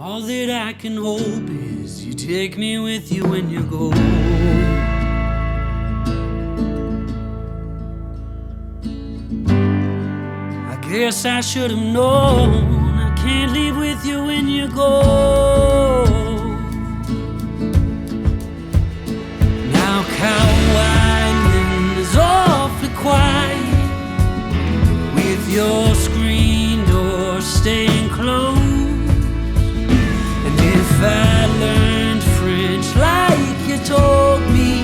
All that I can hope is you take me with you when you go. I guess I should have known I can't leave with you when you go. Now Cow Island is awfully quiet, with your screen door staying closed. And if I learned French like you told me,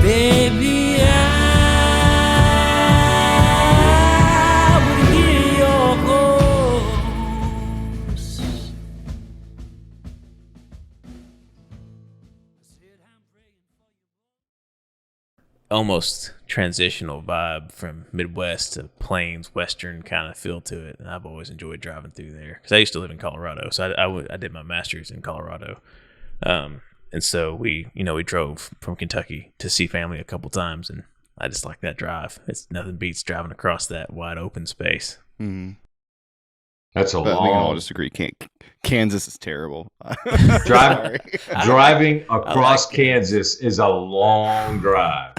baby, I would hear your ghost. Almost transitional vibe from Midwest to Plains, Western kind of feel to it. And I've always enjoyed driving through there because I used to live in Colorado. So I did my master's in Colorado. And so we drove from Kentucky to see family a couple times. And I just like that drive. It's nothing beats driving across that wide open space. Mm. That's a But long. we can all disagree. Kansas is terrible. Driving across Kansas is a long drive.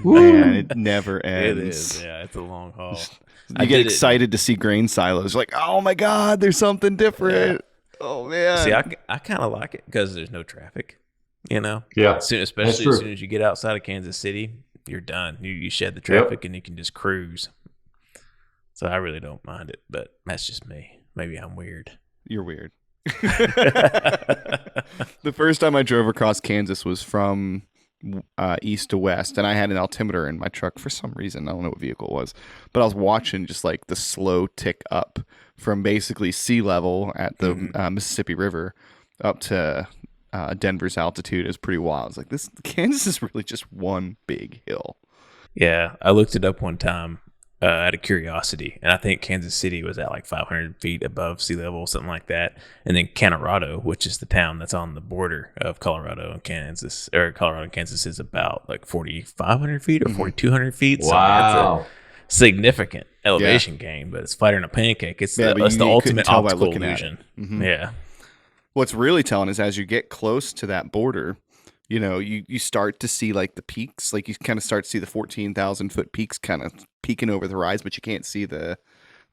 Man, it never ends. It is. Yeah, it's a long haul. You get excited to see grain silos. Like, oh my God, there's something different. Yeah. Oh man. See, I kind of like it because there's no traffic. Yeah. Especially as soon as you get outside of Kansas City, you're done. You shed the traffic and you can just cruise. So I really don't mind it, but that's just me. Maybe I'm weird. You're weird. The first time I drove across Kansas was from east to west, and I had an altimeter in my truck for some reason. I don't know what vehicle it was, but I was watching just like the slow tick up from basically sea level at the Mississippi River up to Denver's altitude. Is pretty wild. It's like this Kansas is really just one big hill. Yeah, I looked it up one time out of curiosity, and I think Kansas City was at like 500 feet above sea level, something like that. And then Colorado, which is the town that's on the border of Colorado and Kansas, or Colorado and Kansas, is about like 4,500 feet or 4,200 feet. Wow. So that's a significant elevation gain, but it's flatter than a pancake. It's the ultimate optical illusion. Mm-hmm. Yeah. What's really telling is as you get close to that border, you start to see like the peaks, like you kind of start to see the 14,000 foot peaks kind of peeking over the horizon, but you can't see the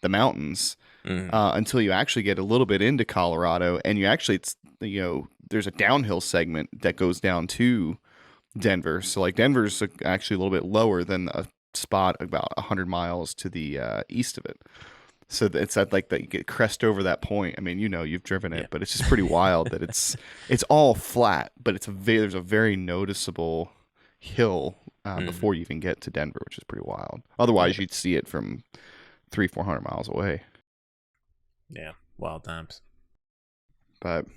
mountains until you actually get a little bit into Colorado, and you actually, there's a downhill segment that goes down to Denver. So like Denver's actually a little bit lower than a spot about 100 miles to the east of it. So it's that like that you get crest over that point. I mean, you've driven it, but it's just pretty wild that it's all flat, but there's a very noticeable hill before you even get to Denver, which is pretty wild. Otherwise, you'd see it from 300-400 miles away. Yeah, wild times. But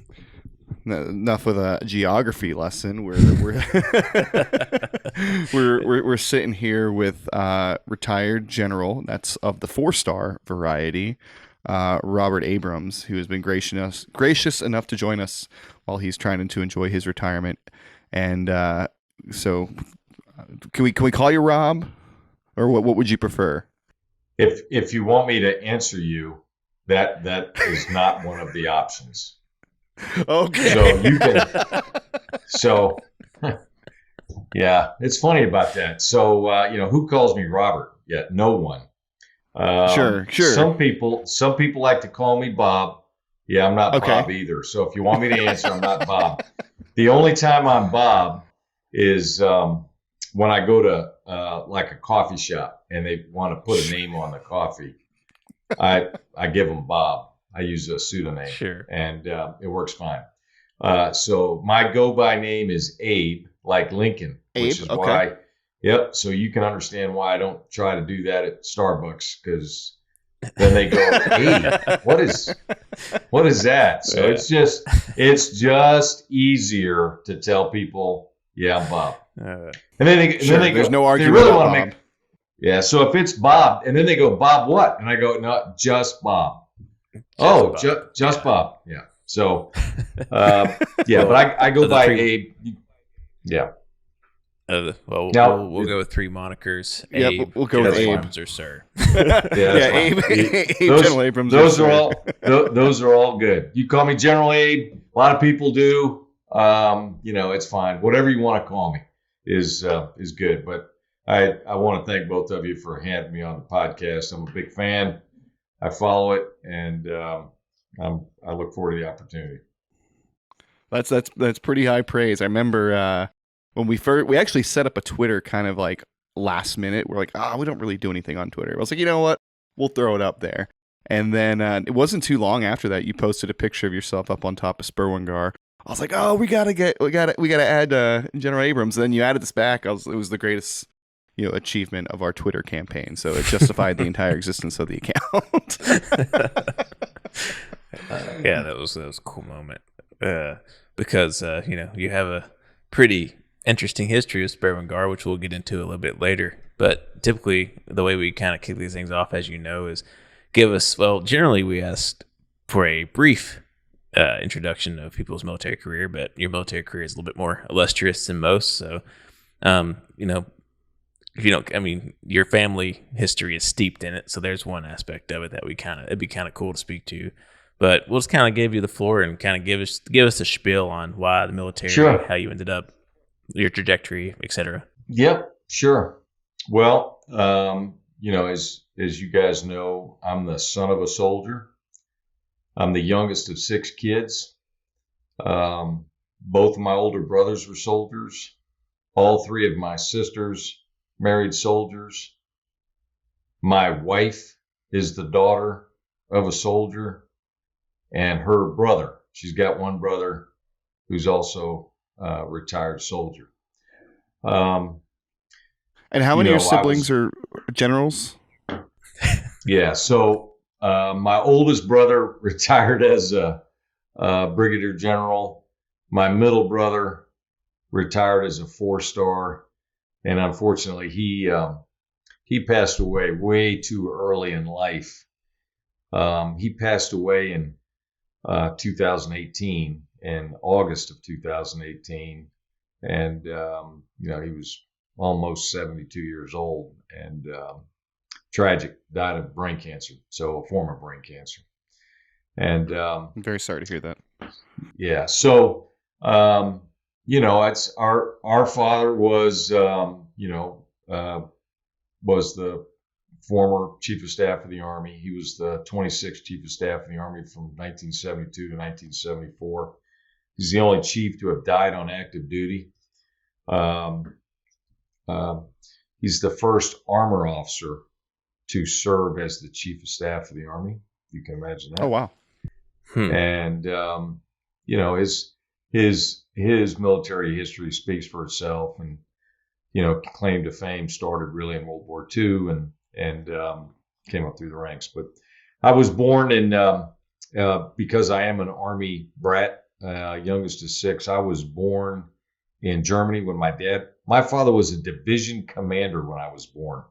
enough with a geography lesson. We're sitting here with retired general, that's of the 4-star variety, Robert Abrams, who has been gracious enough to join us while he's trying to enjoy his retirement. And so, can we call you Rob, or what would you prefer? If you want me to answer you, that is not one of the options. Okay. So you can. So, yeah, it's funny about that. So who calls me Robert? Yeah, no one. Sure. Some people like to call me Bob. Yeah, I'm not Bob either. So if you want me to answer, I'm not Bob. The only time I'm Bob is when I go to like a coffee shop and they want to put a name on the coffee. I give them Bob. I use a pseudonym. Sure. And it works fine. So my go-by name is Abe, like Lincoln. Which is why. Yep. So you can understand why I don't try to do that at Starbucks, because then they go, Abe, what is that? So it's just easier to tell people, yeah, I'm Bob. And then they go, there's no argument. They really want to make. Yeah. So if it's Bob, and then they go, Bob what? And I go, no, just Bob. Just Bob. Yeah. So, but I go by Abe. Yeah. Well, Now, we'll go with 3 monikers. Yeah, Abe, we'll go with Abe. Abrams, or Sir. Abe General Abrams. Those are all good. You call me General Abe. A lot of people do. It's fine. Whatever you want to call me is good. But I want to thank both of you for having me on the podcast. I'm a big fan. I follow it, and I look forward to the opportunity. That's pretty high praise. I remember when we actually set up a Twitter kind of like last minute. We're like, we don't really do anything on Twitter. I was like, you know what? We'll throw it up there. And then it wasn't too long after that you posted a picture of yourself up on top of Sperwan Ghar. I was like, we gotta add General Abrams. And then you added this back. It was the greatest achievement of our Twitter campaign. So it justified the entire existence of the account. Yeah, that was a cool moment. Because you have a pretty interesting history of Sperwan Ghar, which we'll get into a little bit later. But typically, the way we kind of kick these things off, as you know, is generally we asked for a brief introduction of people's military career, but your military career is a little bit more illustrious than most. So, if you don't, your family history is steeped in it. So there's one aspect of it that it'd be kind of cool to speak to. But we'll just kind of give you the floor and kind of give us a spiel on why the military, sure. How you ended up, your trajectory, etc. Yep, sure. Well, as you guys know, I'm the son of a soldier. I'm the youngest of 6 kids. Both of my older brothers were soldiers. All 3 of my sisters married soldiers. My wife is the daughter of a soldier. And her brother, she's got one brother who's also a retired soldier. And how many of your siblings are generals? Yeah, so my oldest brother retired as a brigadier general. My middle brother retired as a 4-star, and unfortunately, he passed away way too early in life. He passed away in 2018, in August of 2018, and he was almost 72 years old, and tragic, died of brain cancer, so a form of brain cancer. And I'm very sorry to hear that. Yeah, so it's our father was was the former Chief of Staff of the Army. He was the 26th Chief of Staff of the Army from 1972 to 1974. He's the only chief to have died on active duty. He's the first armor officer to serve as the Chief of Staff of the Army. You can imagine that. Oh, wow. And, his military history speaks for itself, and, claim to fame started really in World War II and came up through the ranks. But I was born in, because I am an Army brat, youngest of 6, I was born in Germany when my father was a division commander when I was born,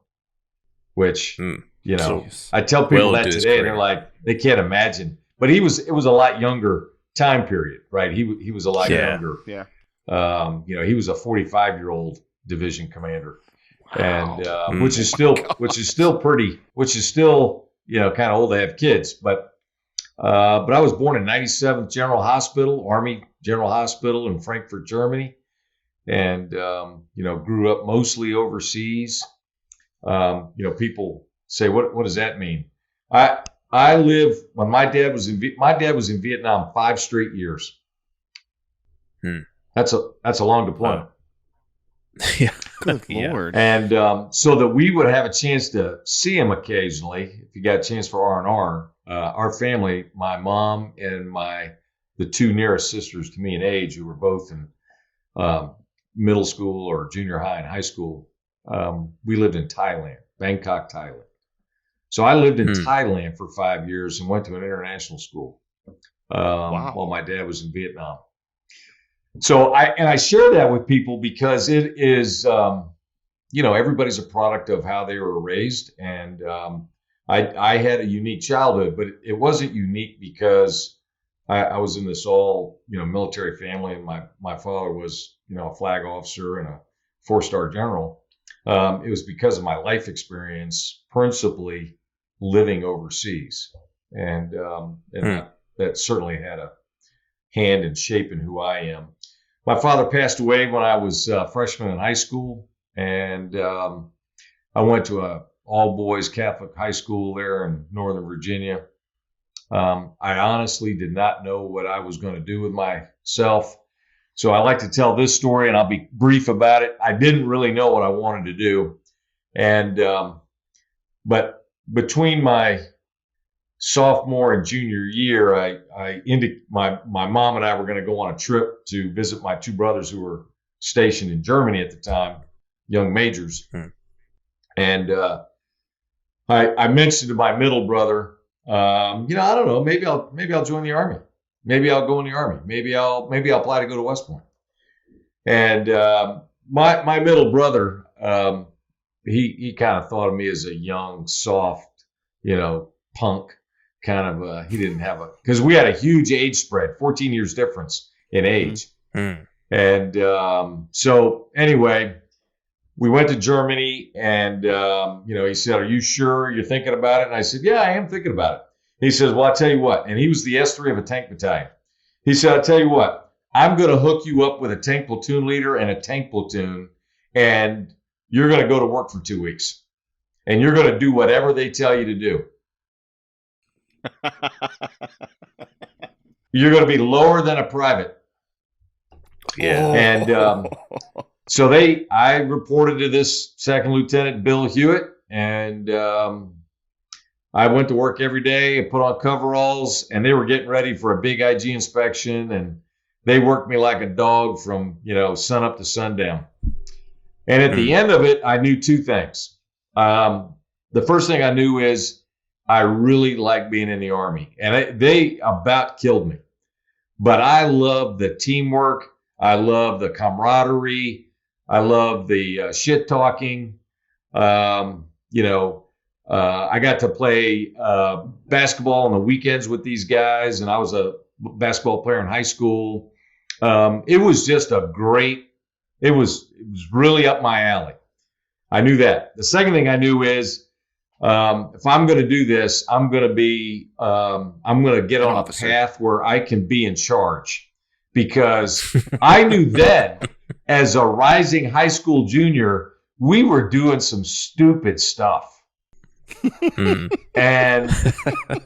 which, I tell people that today and they're like, they can't imagine. But it was a lot younger time period, right? He was a lot younger. Yeah. He was a 45-year-old division commander. Wow. And which is still kind of old to have kids, but I was born in 97th General Hospital, Army General Hospital in Frankfurt, Germany, and grew up mostly overseas. People say, what does that mean? I lived when my dad was in Vietnam 5 straight years. That's a long deployment. Yeah. Good Lord. And so that we would have a chance to see him occasionally, if you got a chance for R&R, our family, my mom and the 2 nearest sisters to me in age, who were both in middle school or junior high and high school, we lived in Thailand, Bangkok, Thailand. So I lived in Thailand for 5 years and went to an international school while my dad was in Vietnam. So I share that with people because it is, everybody's a product of how they were raised. And I had a unique childhood, but it wasn't unique because I was in this all, military family, and my father was, a flag officer and a 4-star general, it was because of my life experience, principally living overseas. And that certainly had a hand in shaping who I am. My father passed away when I was a freshman in high school, and I went to a all-boys Catholic high school there in Northern Virginia. I honestly did not know what I was going to do with myself. So I like to tell this story, and I'll be brief about it. I didn't really know what I wanted to do. And but between my sophomore and junior year, my mom and I were going to go on a trip to visit my two brothers who were stationed in Germany at the time, young majors. And I mentioned to my middle brother, I don't know, maybe I'll join the Army. Maybe I'll go in the Army. Maybe I'll apply to go to West Point. And my middle brother, he kind of thought of me as a young, soft, punk kind of. He didn't have because we had a huge age spread, 14 years difference in age. And so anyway, we went to Germany, and he said, "Are you sure you're thinking about it?" And I said, "Yeah, I am thinking about it." He says, "Well, I'll tell you what." And he was the S3 of a tank battalion. He said, "I'll tell you what, I'm going to hook you up with a tank platoon leader and a tank platoon, and you're going to go to work for 2 weeks. And you're going to do whatever they tell you to do. You're going to be lower than a private." Yeah. And so I reported to this Second Lieutenant Bill Hewitt, and I went to work every day and put on coveralls, and they were getting ready for a big IG inspection, and they worked me like a dog from, sun up to sundown. And at the end of it, I knew two things. The first thing I knew is I really liked being in the Army, and they about killed me. But I love the teamwork. I love the camaraderie. I love the shit talking. I got to play basketball on the weekends with these guys, and I was a basketball player in high school. It was just it was really up my alley. I knew that. The second thing I knew is if I'm going to do this, I'm going to get on a path where I can be in charge, because I knew then, as a rising high school junior, we were doing some stupid stuff. And,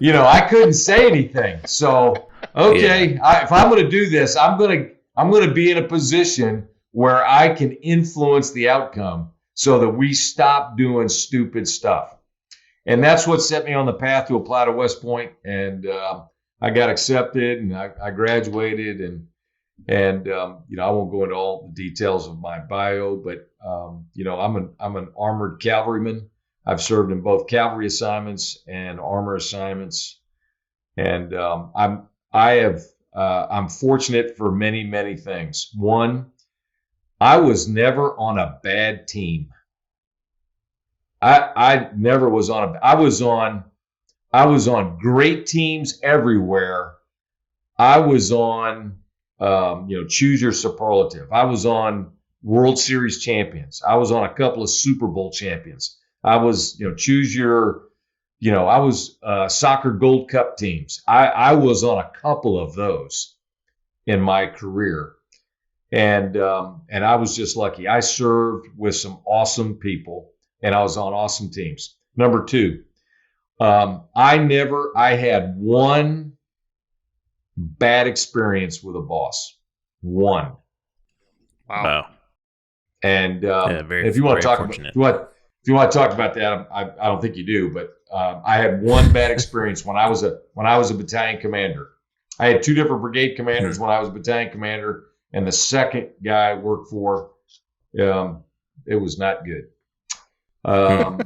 I couldn't say anything. So, okay, if I'm going to do this, I'm going to be in a position where I can influence the outcome so that we stop doing stupid stuff. And that's what set me on the path to apply to West Point. And I got accepted, and I graduated, and I won't go into all the details of my bio, but I'm an armored cavalryman. I've served in both cavalry assignments and armor assignments, and I'm fortunate for many, many things. One, I was never on a bad team. I never was on I was on great teams everywhere. I was on choose your superlative. I was on World Series champions. I was on a couple of Super Bowl champions. I was, choose your, I was soccer Gold Cup teams. I was on a couple of those in my career. And I was just lucky. I served with some awesome people, and I was on awesome teams. Number two, I had one bad experience with a boss. One. Wow. And if you want to talk about that, I don't think you do, but I had one bad experience when I was a battalion commander. I had two different brigade commanders when I was a battalion commander, and the second guy I worked for, it was not good. I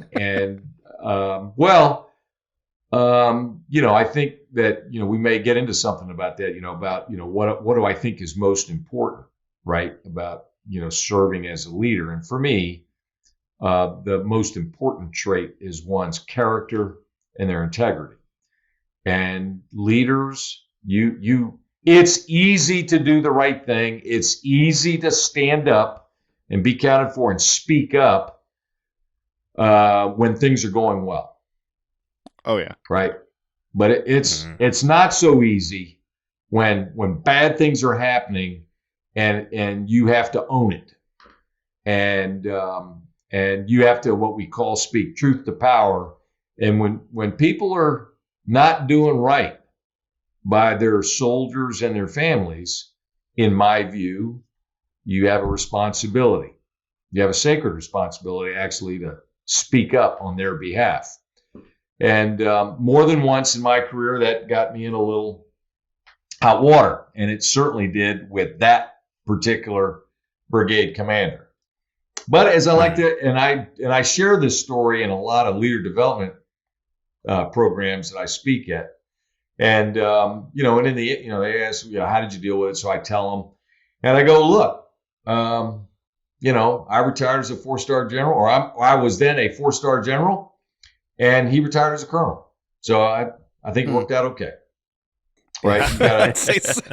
think that, we may get into something about that, about, what do I think is most important, right? About, serving as a leader. And for me, the most important trait is one's character and their integrity. And leaders, it's easy to do the right thing. It's easy to stand up and be counted for and speak up when things are going well. Oh yeah. Right. But it's not so easy when bad things are happening and you have to own it. And you have to, what we call, speak truth to power. And when people are not doing right by their soldiers and their families, in my view, you have a responsibility. You have a sacred responsibility actually to speak up on their behalf. And more than once in my career, that got me in a little hot water. And it certainly did with that particular brigade commander. But as I like to, and I share this story in a lot of leader development programs that I speak at. And, and in the, they ask, how did you deal with it? So I tell them, and I go, look, I retired as a 4-star general, or I was then a 4-star general. And he retired as a colonel. So I think it worked out okay. Right? I'd say so.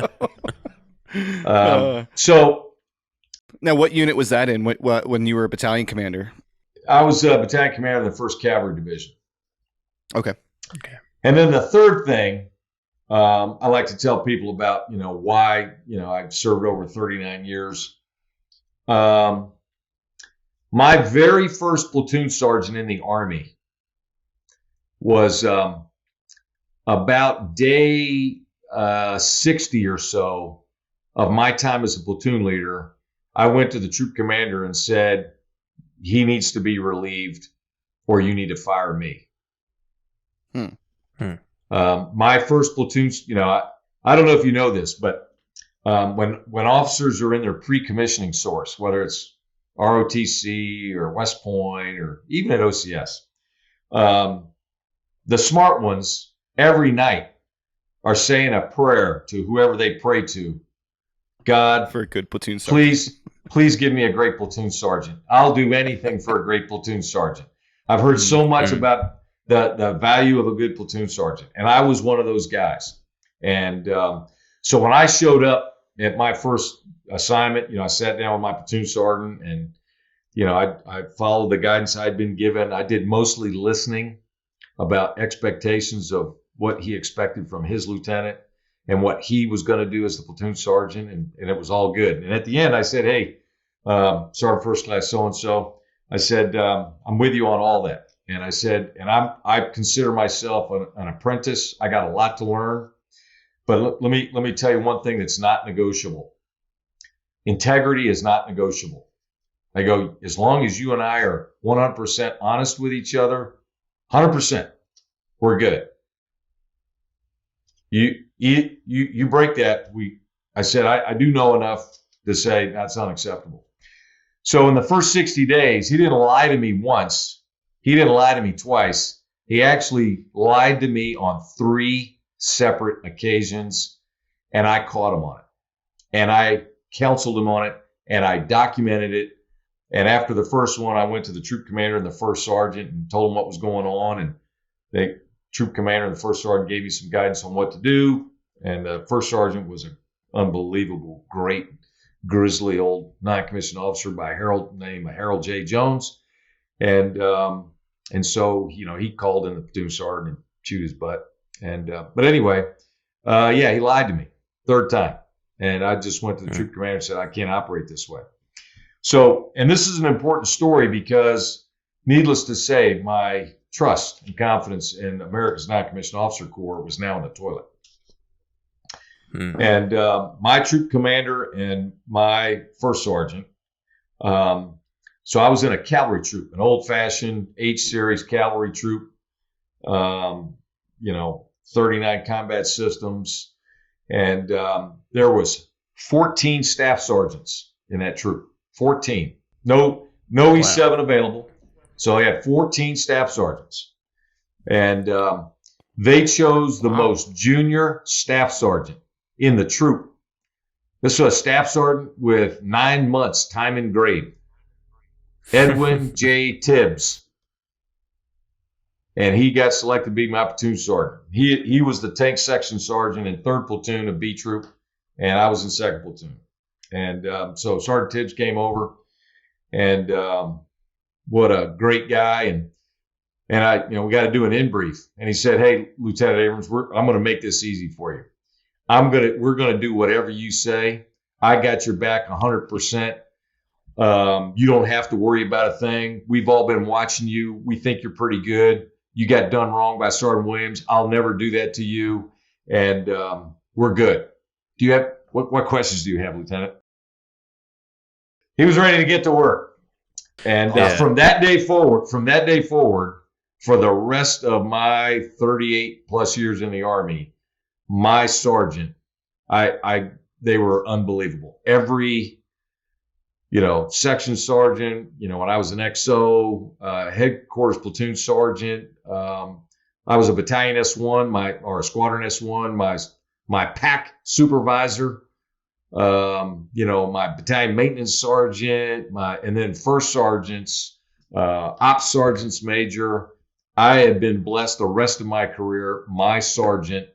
So now, what unit was that in when you were a battalion commander? I was a battalion commander of the 1st Cavalry Division. Okay. And then the third thing I like to tell people about, why, I've served over 39 years. My very first platoon sergeant in the Army was about day 60 or so of my time as a platoon leader. I went to the troop commander and said, he needs to be relieved or you need to fire me. My first platoon, I don't know if you know this, but when officers are in their pre-commissioning source, whether it's ROTC or West Point or even at OCS, the smart ones every night are saying a prayer to whoever they pray to. God, for a good platoon sergeant. Please give me a great platoon sergeant. I'll do anything for a great platoon sergeant. I've heard so much about the value of a good platoon sergeant, and I was one of those guys. And so when I showed up at my first assignment, I sat down with my platoon sergeant, and I followed the guidance I'd been given. I did mostly listening about expectations of what he expected from his lieutenant and what he was going to do as the platoon sergeant, and it was all good. And at the end, I said, hey, Sergeant First Class so-and-so, I said, I'm with you on all that. And I said, and I consider myself an apprentice. I got a lot to learn. But let me tell you one thing that's not negotiable. Integrity is not negotiable. I go, as long as you and I are 100% honest with each other, 100%, we're good. You break that. I said, I do know enough to say that's unacceptable. So in the first 60 days, he didn't lie to me once. He didn't lie to me twice. He actually lied to me on 3 separate occasions, and I caught him on it. And I counseled him on it, and I documented it. And after the first one, I went to the troop commander and the first sergeant and told him what was going on. And the troop commander and the first sergeant gave me some guidance on what to do. And the first sergeant was an unbelievable, great, grizzly old non-commissioned officer named Harold J. Jones. And so, he called in the platoon sergeant and chewed his butt. And but anyway, he lied to me 3rd time. And I just went to the troop commander and said, I can't operate this way. So, and this is an important story because, needless to say, my trust and confidence in America's Non-Commissioned Officer Corps was now in the toilet. And my troop commander and my first sergeant, so I was in a cavalry troop, an old-fashioned H-series cavalry troop, 39 combat systems, and there was 14 staff sergeants in that troop. 14. No E7 available. So I had 14 staff sergeants. And they chose the most junior staff sergeant in the troop. This was a staff sergeant with 9 months time and grade. Edwin J. Tibbs. And he got selected to be my platoon sergeant. He was the tank section sergeant in 3rd platoon of B troop, and I was in 2nd platoon. And so Sergeant Tibbs came over, and what a great guy. And I, we got to do an in brief. And he said, "Hey, Lieutenant Abrams, I'm going to make this easy for you. We're going to do whatever you say. I got your back 100%. You don't have to worry about a thing. We've all been watching you. We think you're pretty good. You got done wrong by Sergeant Williams. I'll never do that to you. And we're good." Do you have what questions do you have, Lieutenant? He was ready to get to work. And from that day forward, for the rest of my 38 plus years in the Army, my sergeant, they were unbelievable. Every, section sergeant, when I was an XO, headquarters platoon sergeant, I was a battalion S1, or a squadron S1, my pack supervisor, my battalion maintenance sergeant, and then first sergeants, ops sergeants major. I had been blessed the rest of my career. My sergeant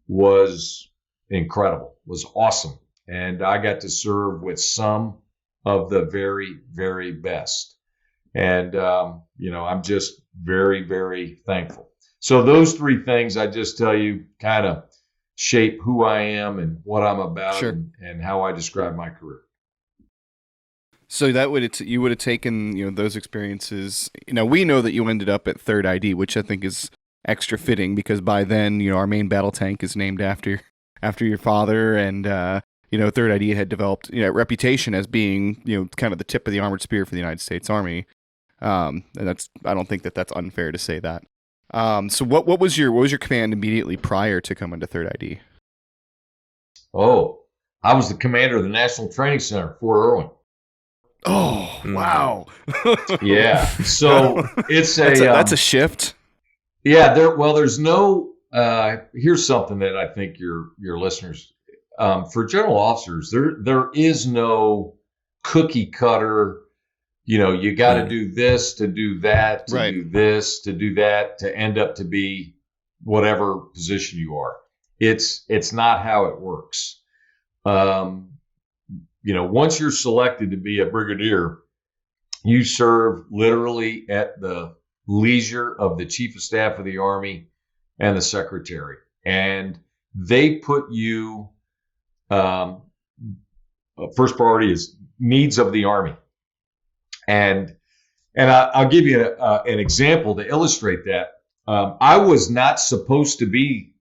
was incredible, was awesome. And I got to serve with some of the very, very best. And, I'm just very, very thankful. So those three things I just tell you kind of shape who I am and what I'm about. Sure. and how I describe my career. So you would have taken, those experiences. We know that you ended up at 3rd ID, which I think is extra fitting because by then, our main battle tank is named after your father, and 3rd ID had developed a reputation as being kind of the tip of the armored spear for the United States Army. And I don't think that's unfair to say that. So what was your command immediately prior to coming to 3rd ID? Oh, I was the commander of the National Training Center, Fort Irwin. Oh, wow. Yeah. So it's that's a shift. Yeah. There's no, here's something that I think your listeners, for general officers, there is no cookie cutter, you got to do this to do that, to do this, to do that, to end up to be whatever position you are. It's not how it works. Once you're selected to be a brigadier, you serve literally at the leisure of the Chief of Staff of the Army and the Secretary. And they put you, first priority is needs of the Army. And I'll give you an example to illustrate that. I was not supposed to be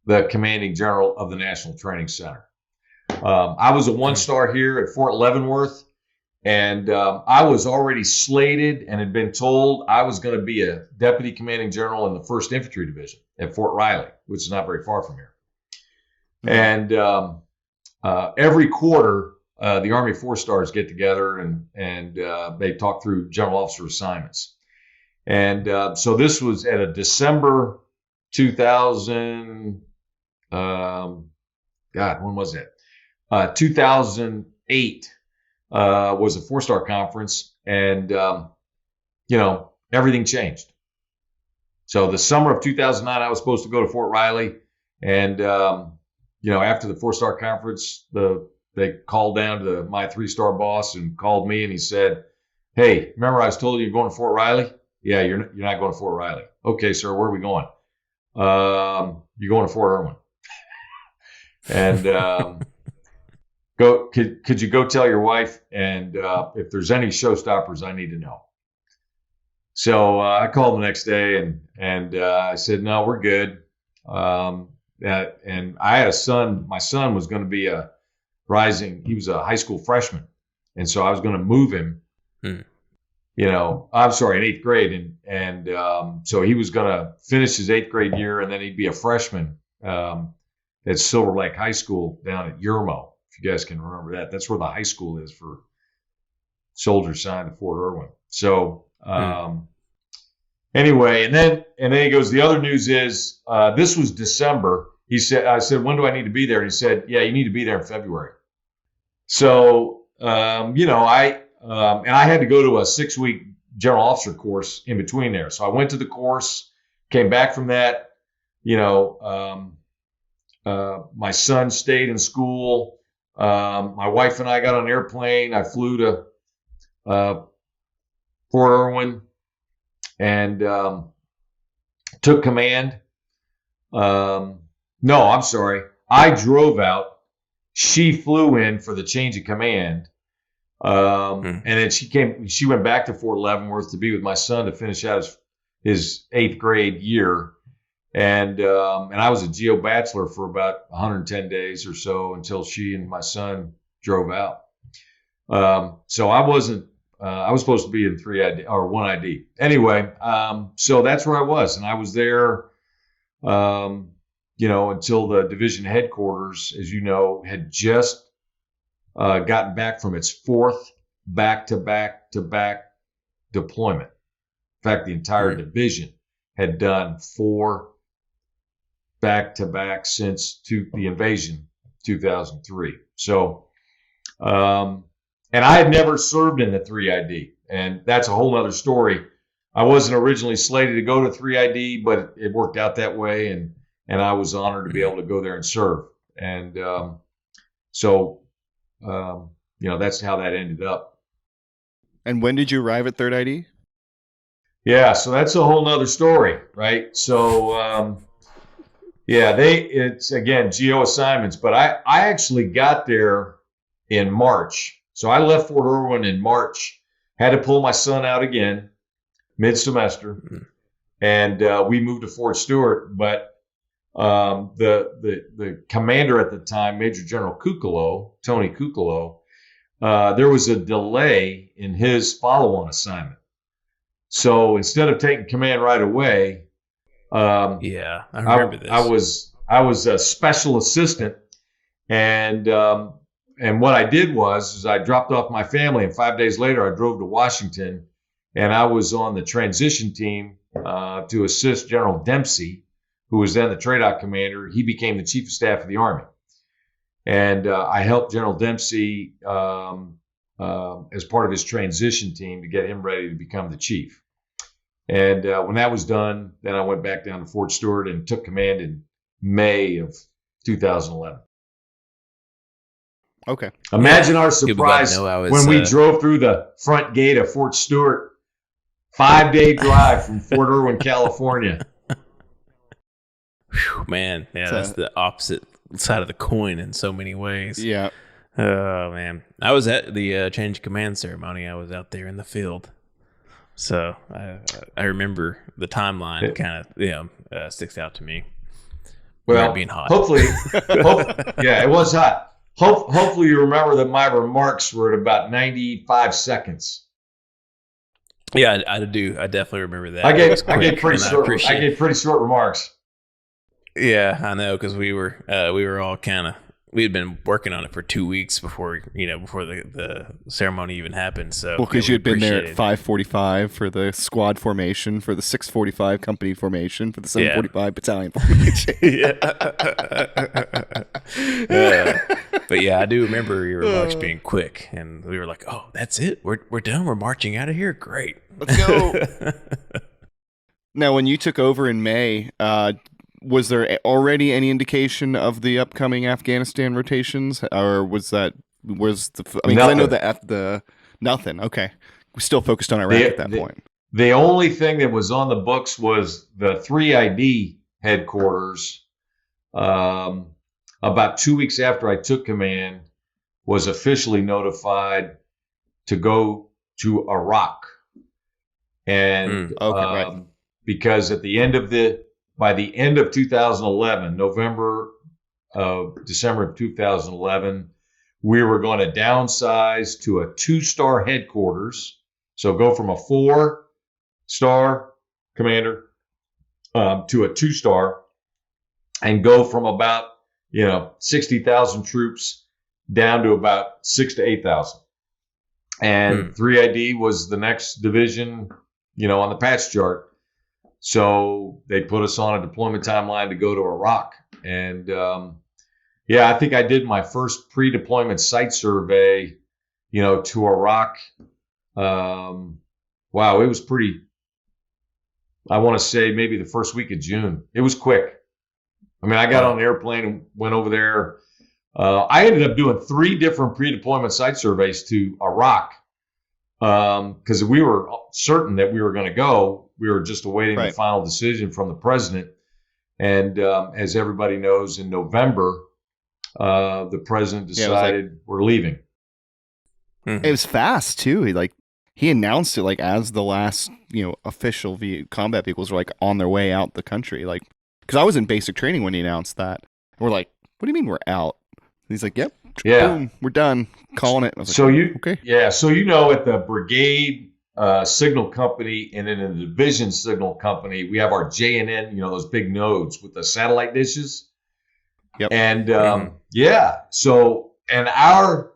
the commanding general of the National Training Center. I was a 1-star here at Fort Leavenworth, and I was already slated and had been told I was going to be a deputy commanding general in the 1st Infantry Division at Fort Riley, which is not very far from here. And every quarter, the Army 4-stars get together and they talk through general officer assignments. And so this was at a December 2000, when was that? 2008 was a 4-star conference, and everything changed. So the summer of 2009, I was supposed to go to Fort Riley, and after the 4-star conference, they called down to my 3-star boss and called me, and he said, "Hey, remember I was told you're going to Fort Riley? Yeah, you're not going to Fort Riley. Okay, sir, where are we going? You're going to Fort Irwin." And could you go tell your wife, and if there's any showstoppers, I need to know. So I called the next day and I said, "No, we're good." And I had a son. My son was going to be he was a high school freshman, and so I was going to move him. I'm sorry, in 8th grade, and so he was going to finish his 8th grade year, and then he'd be a freshman at Silver Lake High School down at Yermo. If you guys can remember that, that's where the high school is for soldiers signed to Fort Irwin. So anyway, and then he goes, "The other news is this was December." I said, "When do I need to be there?" And he said, "Yeah, you need to be there in February." So I had to go to a 6-week general officer course in between there. So I went to the course, came back from that. My son stayed in school. My wife and I got on an airplane. I flew to Fort Irwin, and took command. No, I'm sorry. I drove out. She flew in for the change of command. And then she went back to Fort Leavenworth to be with my son to finish out his 8th grade year. And I was a geo bachelor for about 110 days or so until she and my son drove out. So I wasn't, I was supposed to be in 3ID or 1ID. Anyway, so that's where I was. And I was there, until the division headquarters, as you know, had just gotten back from its 4th back-to-back deployment. In fact, the entire division had done 4 back-to-back since the invasion, 2003. So, and I had never served in the 3ID, and that's a whole other story. I wasn't originally slated to go to 3ID, but it worked out that way, and I was honored to be able to go there and serve. And that's how that ended up. And when did you arrive at 3rd ID? Yeah, so that's a whole nother story, right? So, it's again, geo assignments, but I actually got there in March. So I left Fort Irwin in March, had to pull my son out again mid-semester, and we moved to Fort Stewart, but the commander at the time, Major General Tony Kukalo, there was a delay in his follow-on assignment. So instead of taking command right away, I remember this. I was a special assistant, and what I did was I dropped off my family, and 5 days later I drove to Washington, and I was on the transition team to assist General Dempsey, who was then the TRADOC commander. He became the chief of staff of the Army, and I helped General Dempsey as part of his transition team to get him ready to become the chief. And when that was done, then I went back down to Fort Stewart and took command in May of 2011. Okay. Imagine our surprise when we drove through the front gate of Fort Stewart, 5-day drive from Fort Irwin, California. Whew, man, yeah, that's the opposite side of the coin in so many ways. Yeah. Oh, man. I was at the change of command ceremony. I was out there in the field. So I remember the timeline kind of sticks out to me. Well, being hot. Hopefully, yeah, it was hot. Hopefully you remember that my remarks were at about 95 seconds. Yeah, I do. I definitely remember that. I gave pretty short remarks. Yeah, I know, because we were all we had been working on it for 2 weeks before the ceremony even happened. So because you had been there at 5:45 for the squad formation, for the 6:45 company formation, for the 7:45 battalion formation. But yeah, I do remember your remarks being quick, and we were like, "Oh, that's it. We're done. We're marching out of here. Great, let's go." Now, when you took over in May, was there already any indication of the upcoming Afghanistan rotations, or I know that nothing. Okay, we still focused on Iraq at that point. The only thing that was on the books was the 3ID headquarters. About 2 weeks after I took command, was officially notified to go to Iraq, and right. Because by the end of 2011, December of 2011, we were going to downsize to a 2-star headquarters. So go from a 4-star commander to a 2-star, and go from about 60,000 troops down to about 6,000 to 8,000. And 3ID was the next division, on the patch chart. So they put us on a deployment timeline to go to Iraq. And I think I did my first pre-deployment site survey, to Iraq. Wow, it was pretty, I want to say maybe the first week of June. It was quick. I mean, I got on an airplane and went over there. I ended up doing 3 different pre-deployment site surveys to Iraq because we were certain that we were going to go. We were just awaiting the final decision from the president. And as everybody knows, in November, the president decided we're leaving. It was fast too. He announced it like as the last, official combat vehicles were like on their way out the country. Like, because I was in basic training when he announced that. And we're like, what do you mean we're out? And he's like, yep, boom, we're done, calling it. I was like, okay, yeah. So at the brigade signal company and then in the division signal company, we have our J&N, those big nodes with the satellite dishes. Yep. And so and our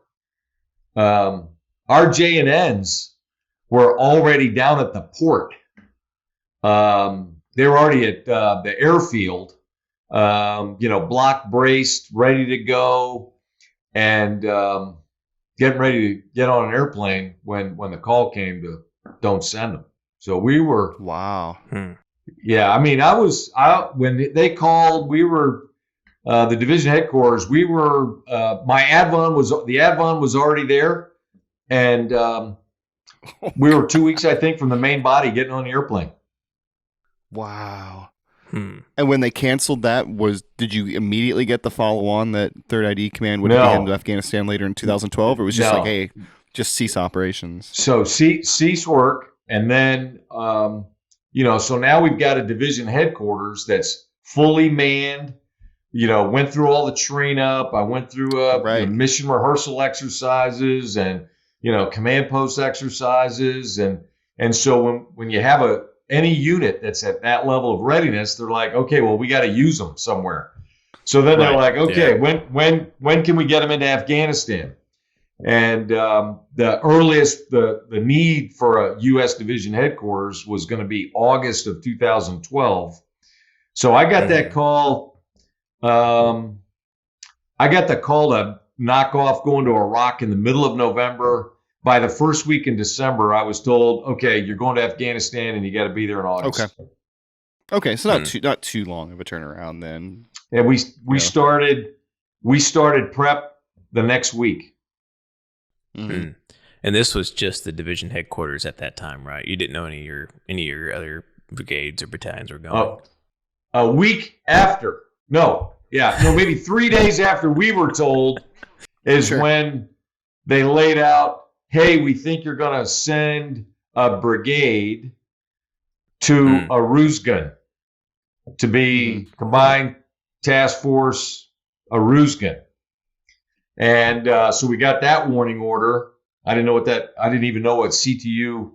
J&Ns were already down at the port. They were already at the airfield, block braced, ready to go, and getting ready to get on an airplane when the call came to don't send them. So we were Yeah, I mean, when they called, we were the division headquarters. We were my Advon was already there, and we were 2 weeks, I think, from the main body getting on the airplane. Wow. And when they canceled that, did you immediately get the follow-on that 3rd ID Command would be heading to Afghanistan later in 2012? Or it was just like, hey, just cease operations? So cease work, and then, so now we've got a division headquarters that's fully manned, went through all the train up. I went through mission rehearsal exercises and, command post exercises. And so when you have any unit that's at that level of readiness, they're like, okay, well, we got to use them somewhere. So then they're like, okay, when can we get them into Afghanistan? And the earliest, the need for a U.S. division headquarters was going to be August of 2012. So I got that call. I got the call to knock off going to Iraq in the middle of November. By the first week in December, I was told, okay, you're going to Afghanistan and you got to be there in August. Okay, so not too long of a turnaround then. And we started prep the next week. Mm-hmm. And this was just the division headquarters at that time, right? You didn't know any of your other brigades or battalions were going. A week after, maybe 3 days after we were told is when they laid out, hey, we think you're going to send a brigade to Aruzgan to be Combined Task Force Aruzgan. And so we got that warning order. I didn't even know what CTU,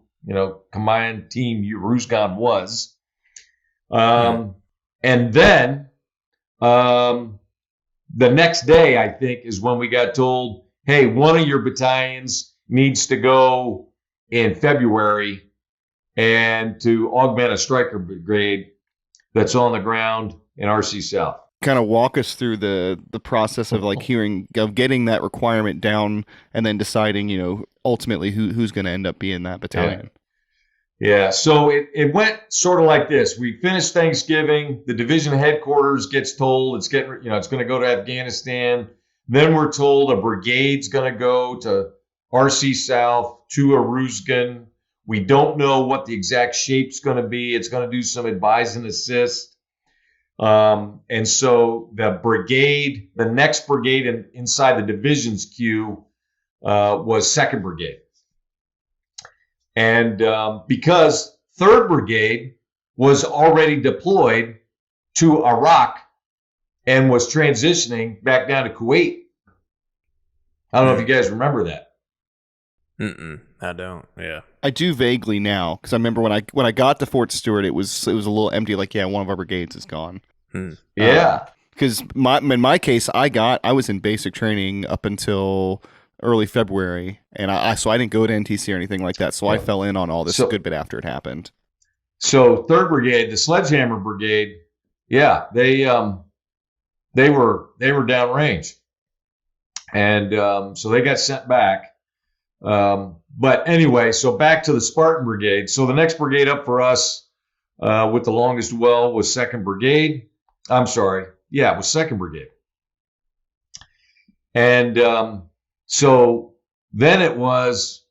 Combined Team Aruzgan was. And then the next day, I think, is when we got told, hey, one of your battalions needs to go in February and to augment a striker brigade that's on the ground in RC South. Kind of walk us through the process of getting that requirement down and then deciding, ultimately who's going to end up being that battalion. Yeah. So it went sort of like this. We finished Thanksgiving. The division headquarters gets told it's going to go to Afghanistan. Then we're told a brigade's going to go to RC South to Aruzgan. We don't know what the exact shape's going to be. It's going to do some advise and assist. And so the next brigade inside the division's queue was 2nd Brigade. And because 3rd Brigade was already deployed to Iraq and was transitioning back down to Kuwait. I don't know if you guys remember that. I don't. Yeah, I do vaguely now because I remember when I got to Fort Stewart, it was a little empty. Like, one of our brigades is gone. Yeah, because in my case, I was in basic training up until early February, and so I didn't go to NTC or anything like that. So I fell in on all this a good bit after it happened. So 3rd Brigade, the Sledgehammer Brigade, they were downrange, and so they got sent back. But anyway, so back to the Spartan Brigade. So the next brigade up for us with the longest dwell was 2nd Brigade. I'm sorry. Yeah, it was 2nd Brigade. And so then it was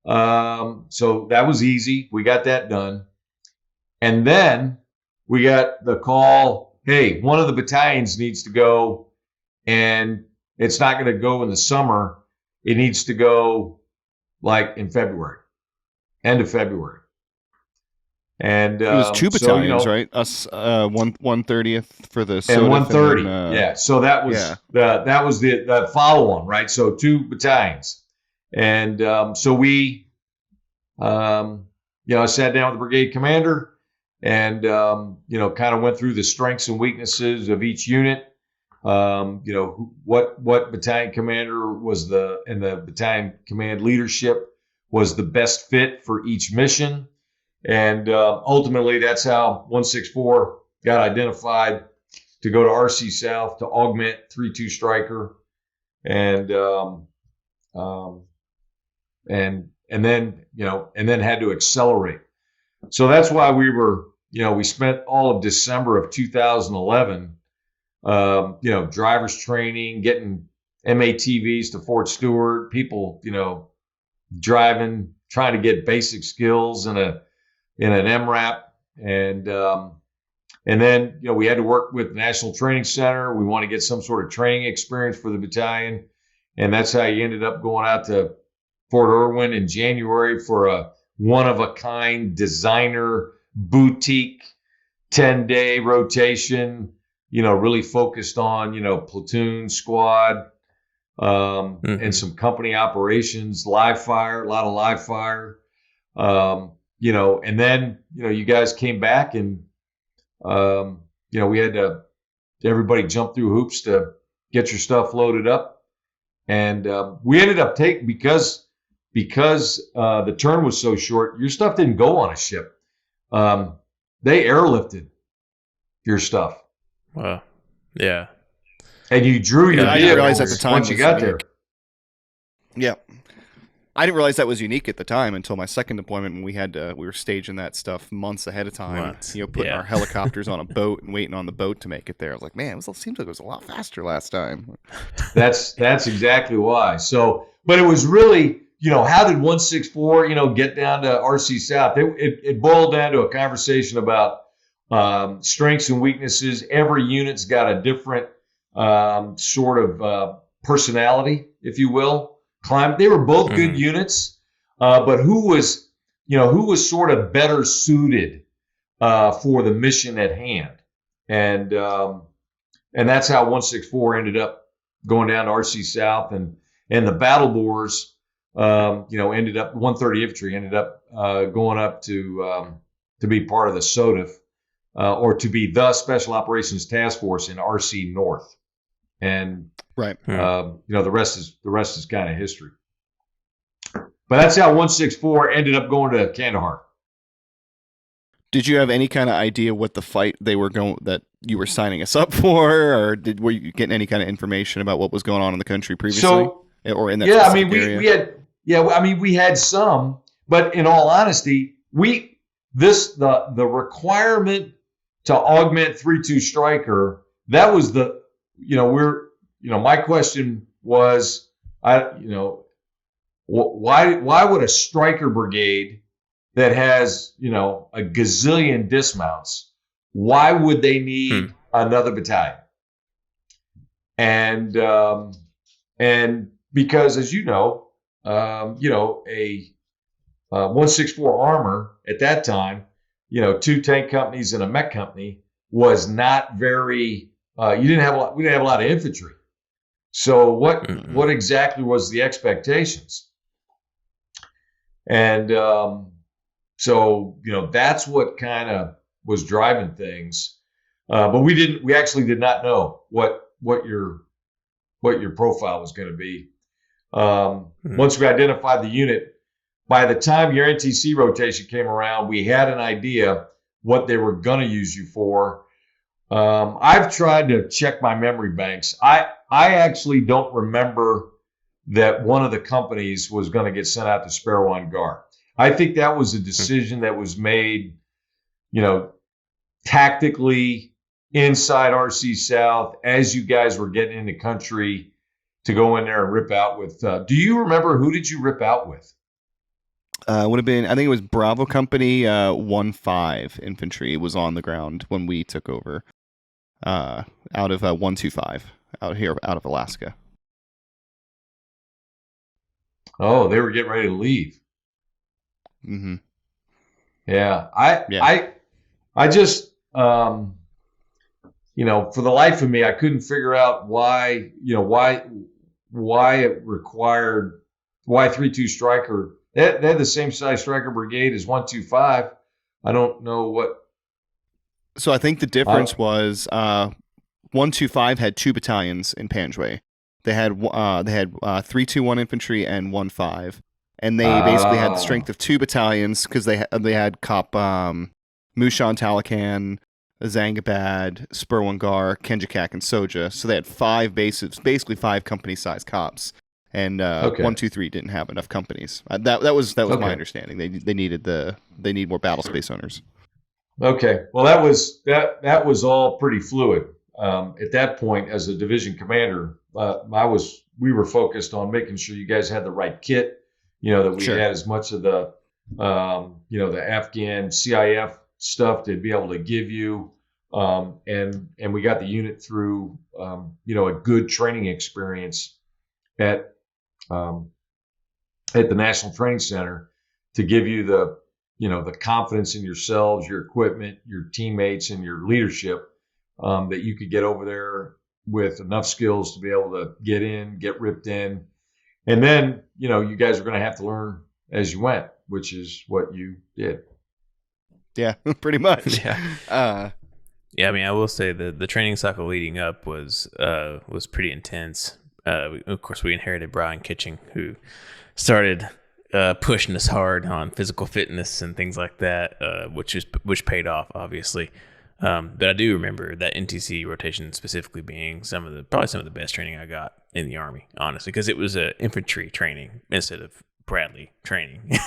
So that was easy. We got that done. And then we got the call, hey, one of the battalions needs to go, and it's not going to go in the summer. It needs to go like in February, end of February. And it was two battalions, right? Us, 130th for the and 130. Yeah. So that was that was the follow on, right? So 2 battalions, and so we, I sat down with the brigade commander, and kind of went through the strengths and weaknesses of each unit. What battalion commander was and the battalion command leadership was the best fit for each mission. And ultimately, that's how 164 got identified to go to RC South to augment 3-2 Striker, and then had to accelerate. So that's why we spent all of December of 2011, drivers training, getting MATVs to Fort Stewart, people, driving, trying to get basic skills in an MRAP, and then we had to work with the National Training Center. We want to get some sort of training experience for the battalion, and that's how you ended up going out to Fort Irwin in January for a one-of-a-kind designer boutique 10-day rotation. Really focused on platoon, squad, and some company operations, live fire, a lot of live fire. And then, you guys came back, and, we had everybody jump through hoops to get your stuff loaded up. And we ended up because the turn was so short, your stuff didn't go on a ship. They airlifted your stuff. Wow. Yeah. And you drew your I didn't realize at the time once you got there. Yeah. I didn't realize that was unique at the time until my second deployment, when we were staging that stuff months ahead of time. Putting our helicopters on a boat and waiting on the boat to make it there. I was like, man, it seems like it was a lot faster last time. That's exactly why. So, but it was really, how did 164, get down to RC South? It boiled down to a conversation about strengths and weaknesses. Every unit's got a different sort of personality, if you will. They were both good units, but who was sort of better suited for the mission at hand, and that's how 164 ended up going down to RC South, and the battle bores, ended up 130 Infantry ended up going up to be part of the SOTF, or to be the Special Operations Task Force in RC North. And right, the rest is kind of history. But that's how 164 ended up going to Kandahar. Did you have any kind of idea what the fight that you were signing us up for, or were you getting any kind of information about what was going on in the country previously, or in that? Yeah, we had some, but in all honesty, the requirement to augment 3-2 Striker, that was my question was, why would a Striker brigade that has, a gazillion dismounts, why would they need another battalion? And because, as a 164 armor at that time, 2 tank companies and a mech company was not very. We didn't have a lot of infantry. So what exactly was the expectations? And that's what kind of was driving things. But we actually did not know what your profile was going to be. Once we identified the unit, by the time your NTC rotation came around, we had an idea what they were going to use you for. I've tried to check my memory banks. I actually don't remember that one of the companies was going to get sent out to Sperwan Ghar. I think that was a decision that was made, tactically inside RC South as you guys were getting into country to go in there and rip out with. Do you remember who did you rip out with? Would have been, I think it was Bravo Company 1-5 Infantry was on the ground when we took over out of 125 out of Alaska. Oh, they were getting ready to leave. Mm-hmm. Yeah. I just, for the life of me, I couldn't figure out why it required, why 3-2 Striker. They had the same size Striker brigade as 125. I don't know what. So I think the difference was 125 had 2 battalions in Panjway. They had 321 infantry and 1-5, and they basically had the strength of 2 battalions because they had Cop Mushan Talakan, Zangabad, Sperwan Ghar, Kenjakak, and Soja. So they had 5 bases, basically 5 company-sized cops. And 123 didn't have enough companies. That was my understanding. They need more battle space owners. Okay, well that was all pretty fluid. At that point, as a division commander, we were focused on making sure you guys had the right kit. That we had as much of the the Afghan CIF stuff to be able to give you, and we got the unit through a good training experience at the National Training Center to give you the confidence in yourselves, your equipment, your teammates, and your leadership, that you could get over there with enough skills to be able to get ripped in. And then, you guys are going to have to learn as you went, which is what you did. Yeah, pretty much. Yeah. I mean, I will say the training cycle leading up was pretty intense. Of course, we inherited Brian Kitching, who started pushing us hard on physical fitness and things like that, which paid off, obviously. But I do remember that NTC rotation specifically being probably some of the best training I got in the Army, honestly, because it was infantry training instead of Bradley training,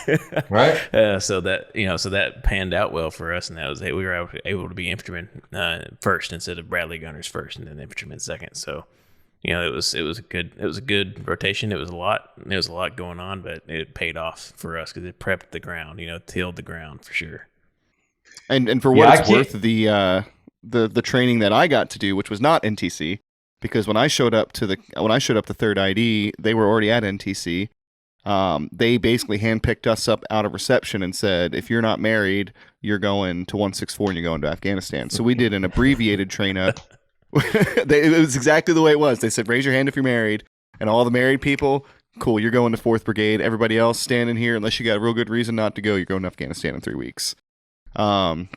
right? So that panned out well for us, and we were able to be infantrymen first instead of Bradley gunners first, and then infantrymen second. So. It was a good rotation. It was a lot going on, but it paid off for us because it prepped the ground, tilled the ground for sure. And for what it's worth, the training that I got to do, which was not NTC, because when I showed up to 3rd ID, they were already at NTC. They basically handpicked us up out of reception and said, if you're not married, you're going to 164 and you're going to Afghanistan. So we did an abbreviated train up. It was exactly the way it was. They said, raise your hand if you're married, and all the married people, cool, you're going to 4th Brigade. Everybody else standing here, unless you got a real good reason not to go, you're going to Afghanistan in 3 weeks. And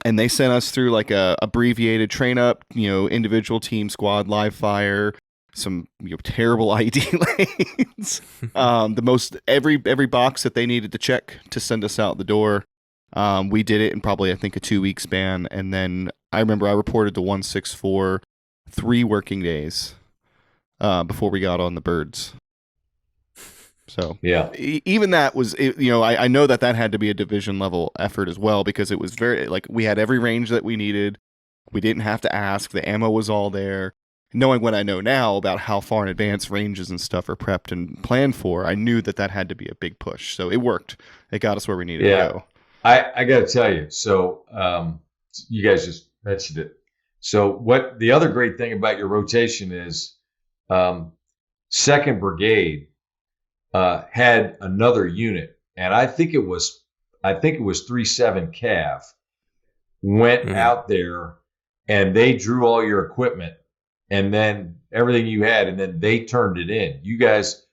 they sent us through like a abbreviated train up, individual, team, squad, live fire, some terrible IED lanes, every box that they needed to check to send us out the door. We did it in probably, I think, a 2-week span. And then I remember I reported to 164 3 working days before we got on the birds. So yeah, even that was, I know that had to be a division level effort as well, because it was very, we had every range that we needed. We didn't have to ask. The ammo was all there. Knowing what I know now about how far in advance ranges and stuff are prepped and planned for, I knew that had to be a big push. So it worked. It got us where we needed to go. I got to tell you, so you guys just mentioned it. So what the other great thing about your rotation is, 2nd Brigade had another unit, and I think it was 37 Cav went out there, and they drew all your equipment, and then everything you had, and then they turned it in. You guys,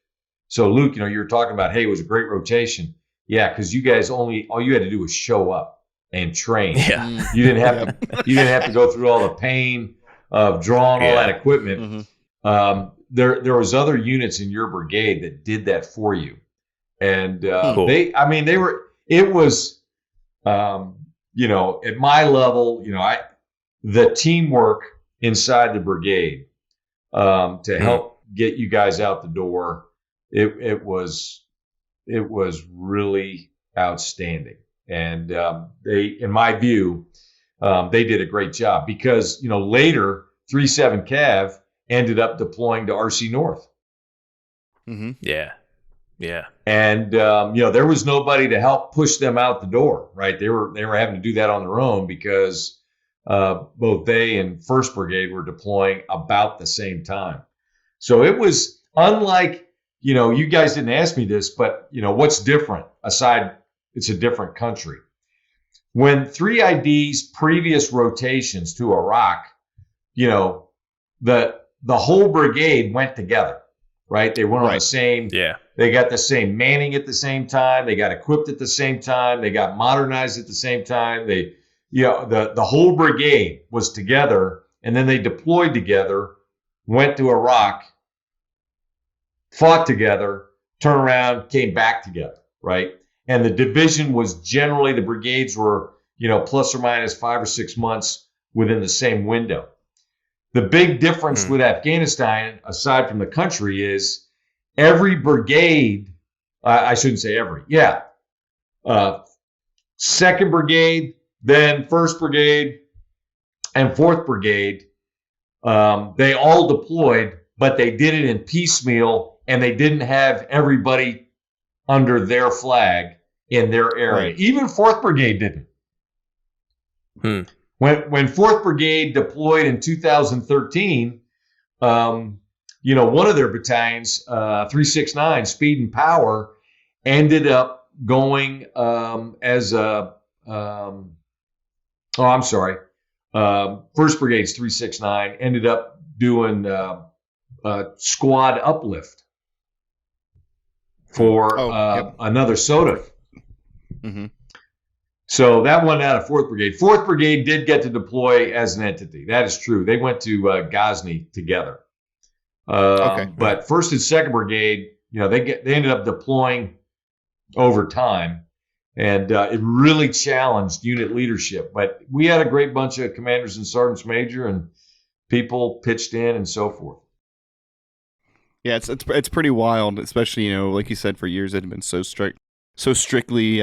so Luke, you were talking about, hey, it was a great rotation. Yeah, because you guys all you had to do was show up and train. Yeah. You didn't have to go through all the pain of drawing all that equipment. Mm-hmm. There was other units in your brigade that did that for you, and cool. It was at my level, the teamwork inside the brigade to help get you guys out the door. It was really outstanding. And they, in my view, they did a great job because, later 37 Cav ended up deploying to RC North. Mm-hmm. Yeah. Yeah. And there was nobody to help push them out the door, right? They were having to do that on their own because both they and 1st Brigade were deploying about the same time. So it was unlike, you guys didn't ask me this, but what's different aside it's a different country. When 3ID's previous rotations to Iraq, the whole brigade went together, right? They went on the same, they got the same manning at the same time. They got equipped at the same time. They got modernized at the same time. The whole brigade was together, and then they deployed together, went to Iraq, fought together, turned around, came back together, right? And the division was generally, the brigades were, plus or minus 5 or 6 months within the same window. The big difference with Afghanistan, aside from the country, is every brigade, I shouldn't say every, 2nd Brigade, then 1st Brigade, and 4th Brigade, they all deployed, but they did it in piecemeal, and they didn't have everybody under their flag in their area. Right. Even 4th Brigade didn't. When 4th Brigade deployed in 2013, one of their battalions, 369, Speed and Power, ended up going as a, 1st Brigade's 369 ended up doing squad uplift for another SOTA. Mm-hmm. So that went out of 4th Brigade. 4th Brigade did get to deploy as an entity. That is true. They went to Ghazni together. But 1st and 2nd Brigade, they ended up deploying over time, and it really challenged unit leadership. But we had a great bunch of commanders and sergeants major, and people pitched in and so forth. Yeah, it's pretty wild, especially, like you said, for years it had been so strictly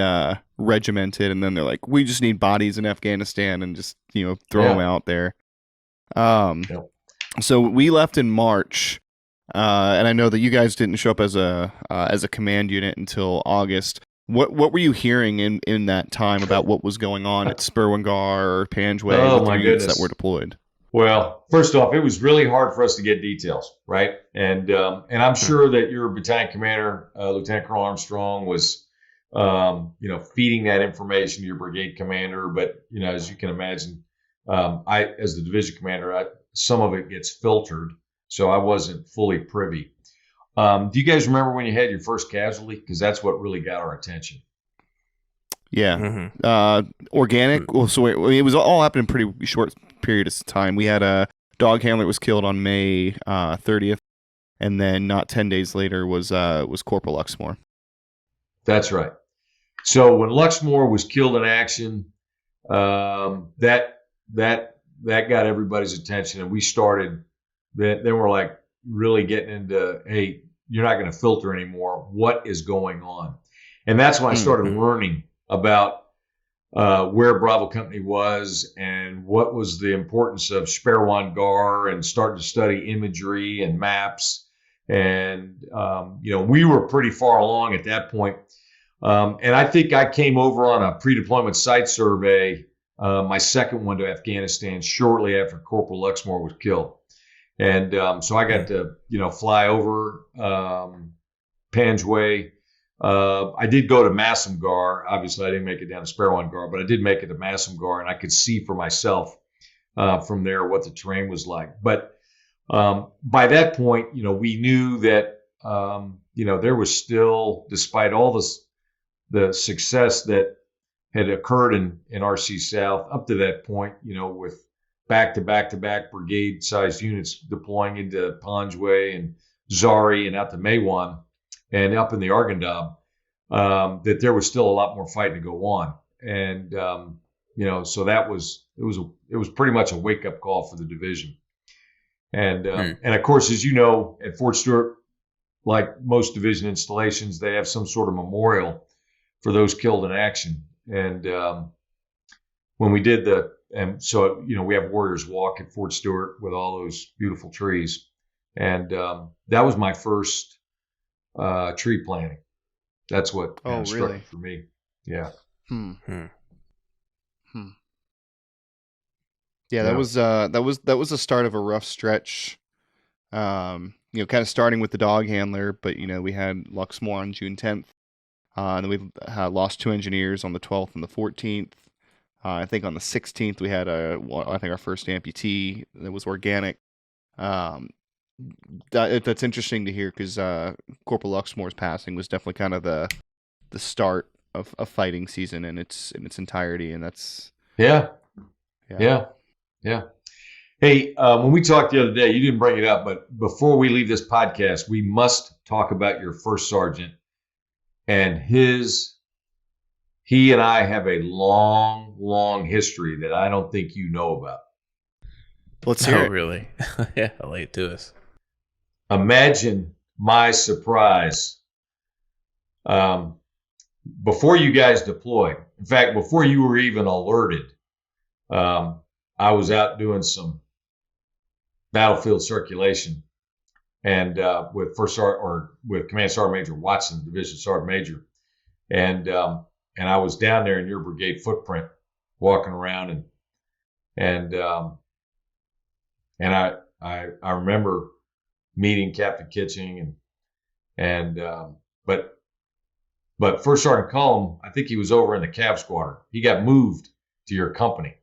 regimented, and then they're like, we just need bodies in Afghanistan and just, throw them out there. So we left in March, and I know that you guys didn't show up as a command unit until August. What were you hearing in that time about what was going on at Sperwan Ghar or Panjway with the units that were deployed? Well, first off, it was really hard for us to get details, right? And I'm sure that your battalion commander, Lieutenant Colonel Armstrong, was, feeding that information to your brigade commander. But as you can imagine, I, as the division commander, some of it gets filtered, so I wasn't fully privy. Do you guys remember when you had your first casualty? Because that's what really got our attention. Yeah. Mm-hmm. Organic. Well, so it was all happened in pretty short period of time. We had a dog handler that was killed on May 30th, and then not 10 days later was Corporal Luxmore. That's right. So when Luxmore was killed in action, that got everybody's attention, and we started. Then we're like really getting into, hey, you're not going to filter anymore. What is going on? And that's when I started learning about where Bravo Company was and what was the importance of Sperwan Ghar, and started to study imagery and maps. And, we were pretty far along at that point. And I think I came over on a pre-deployment site survey, my second one to Afghanistan, shortly after Corporal Luxmore was killed. And so I got to, fly over Panjway. I did go to Masam Ghar. Obviously, I didn't make it down to Sperwan Ghar, but I did make it to Masam Ghar, and I could see for myself from there what the terrain was like. But by that point, we knew that, there was still, despite all the success that had occurred in RC South up to that point, with back-to-back brigade-sized units deploying into Panjway and Zari and out to Maywan and up in the Arghandab, that there was still a lot more fighting to go on. And, so it was pretty much a wake-up call for the division. And of course, as you know, at Fort Stewart, like most division installations, they have some sort of memorial for those killed in action. And when we did we have Warriors Walk at Fort Stewart with all those beautiful trees. And that was my first tree planting. That's what struck really? it for me. Yeah. Yeah, that was the start of a rough stretch. Kind of starting with the dog handler, but we had Luxmore on June 10th, and then we lost 2 engineers on the 12th and the 14th. I think on the 16th we had our first amputee that was organic. That's interesting to hear because Corporal Luxmore's passing was definitely kind of the start of fighting season in its entirety, and that's yeah. Hey, when we talked the other day, you didn't bring it up, but before we leave this podcast, we must talk about your first sergeant and he and I have a long, long history that I don't think you know about. Let's hear it. Really? Yeah, lay it to us. Imagine my surprise. Before you guys deployed, in fact, before you were even alerted, I was out doing some battlefield circulation, and with with Command Sergeant Major Watson, Division Sergeant Major, and I was down there in your brigade footprint, walking around, and I remember meeting Captain Kitching, but First Sergeant Cullum, I think he was over in the Cav Squadron. He got moved to your company.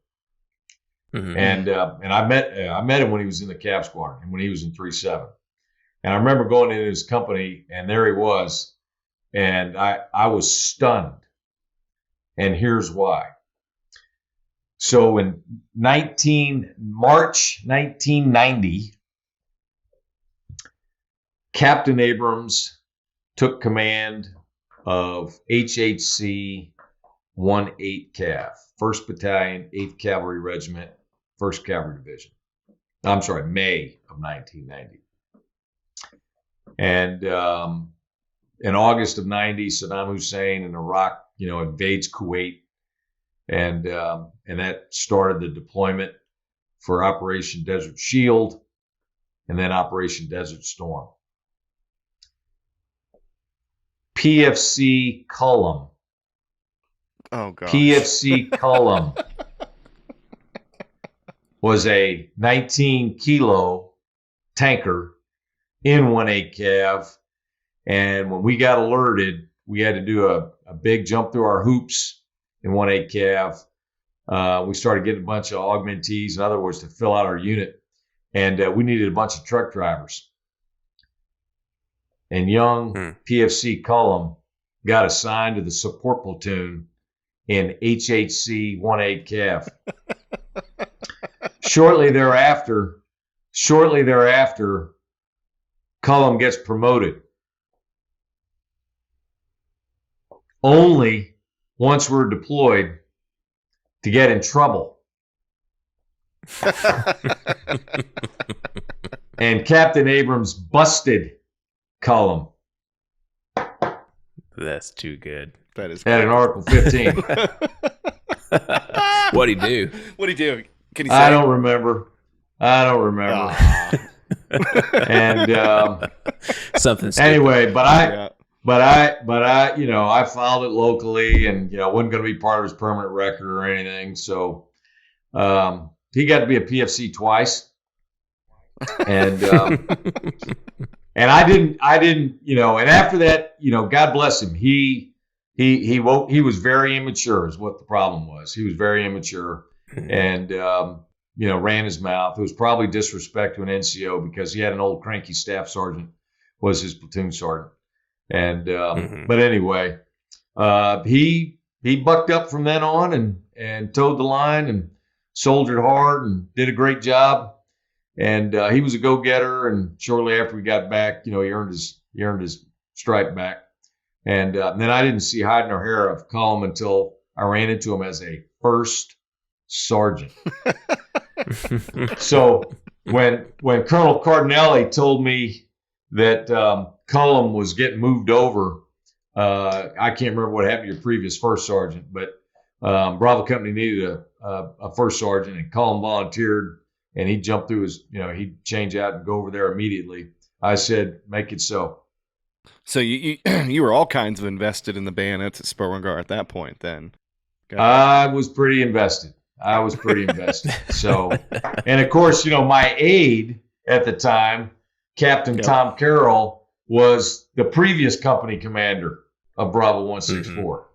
Mm-hmm. And I met him when he was in the Cav Squadron and when he was in 3-7. And I remember going into his company, and there he was, and I was stunned. And here's why. So in March 1990, Captain Abrams took command of HHC 18 Cav, 1st Battalion, 8th Cavalry Regiment, 1st Cavalry Division. I'm sorry, May of 1990. And in August of 90, Saddam Hussein in Iraq, invades Kuwait, and that started the deployment for Operation Desert Shield, and then Operation Desert Storm. PFC Cullum. Oh God. PFC Cullum was a 19-kilo tanker in 1/8 Cav, and when we got alerted, we had to do a big jump through our hoops in 1/8 Cav. We started getting a bunch of augmentees, in other words, to fill out our unit, and we needed a bunch of truck drivers. And young PFC Cullum got assigned to the support platoon in HHC 18 Cav. Shortly thereafter, Cullum gets promoted. Only once we're deployed to get in trouble. And Captain Abrams busted Cullum. That's too good. That is at an Article 15. What'd he do? What'd he do? Can you say? I don't remember. And something. Anyway, but I I filed it locally, and wasn't going to be part of his permanent record or anything. So he got to be a PFC twice, and and I didn't, and after that, God bless him. He was very immature is what the problem was. He was very immature and, ran his mouth. It was probably disrespect to an NCO because he had an old cranky staff sergeant was his platoon sergeant. And, but anyway, he bucked up from then on and towed the line and soldiered hard and did a great job. And he was a go-getter, and shortly after we got back, he earned his stripe back. And then I didn't see hide nor hair of Cullum until I ran into him as a first sergeant. So when Colonel Cardinelli told me that Cullum was getting moved over, I can't remember what happened to your previous first sergeant, but Bravo Company needed a first sergeant, and Cullum volunteered. And he'd jump through his, he'd change out and go over there immediately. I said, make it so. So you you were all kinds of invested in the bayonets at Sperwan Ghar at that point then. I was pretty invested. So, and of course, my aide at the time, Captain Tom Carroll, was the previous company commander of Bravo 164.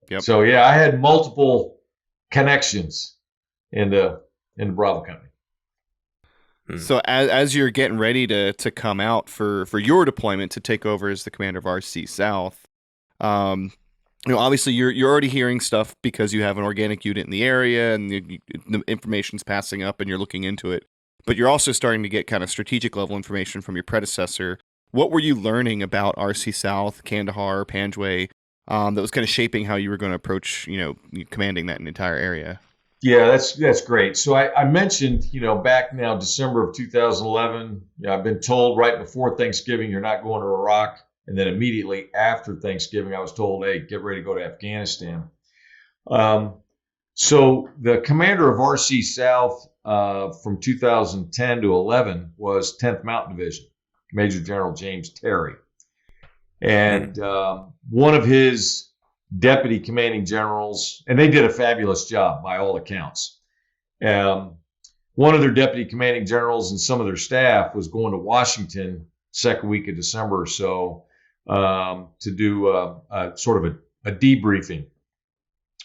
Yep. So yeah, I had multiple connections in the Bravo company. So as you're getting ready to come out for your deployment to take over as the commander of RC South, obviously you're already hearing stuff because you have an organic unit in the area and the information's passing up and you're looking into it. But you're also starting to get kind of strategic level information from your predecessor. What were you learning about RC South, Kandahar, Panjway, that was kind of shaping how you were going to approach, commanding that entire area? Yeah, that's great. So I mentioned, back now December of 2011, I've been told right before Thanksgiving you're not going to Iraq, and then immediately after Thanksgiving I was told, hey, get ready to go to Afghanistan. So the commander of RC South from 2010 to 11 was 10th Mountain Division, Major General James Terry, and one of his deputy commanding generals, and they did a fabulous job by all accounts. One of their deputy commanding generals and some of their staff was going to Washington second week of December or so to do a sort of a debriefing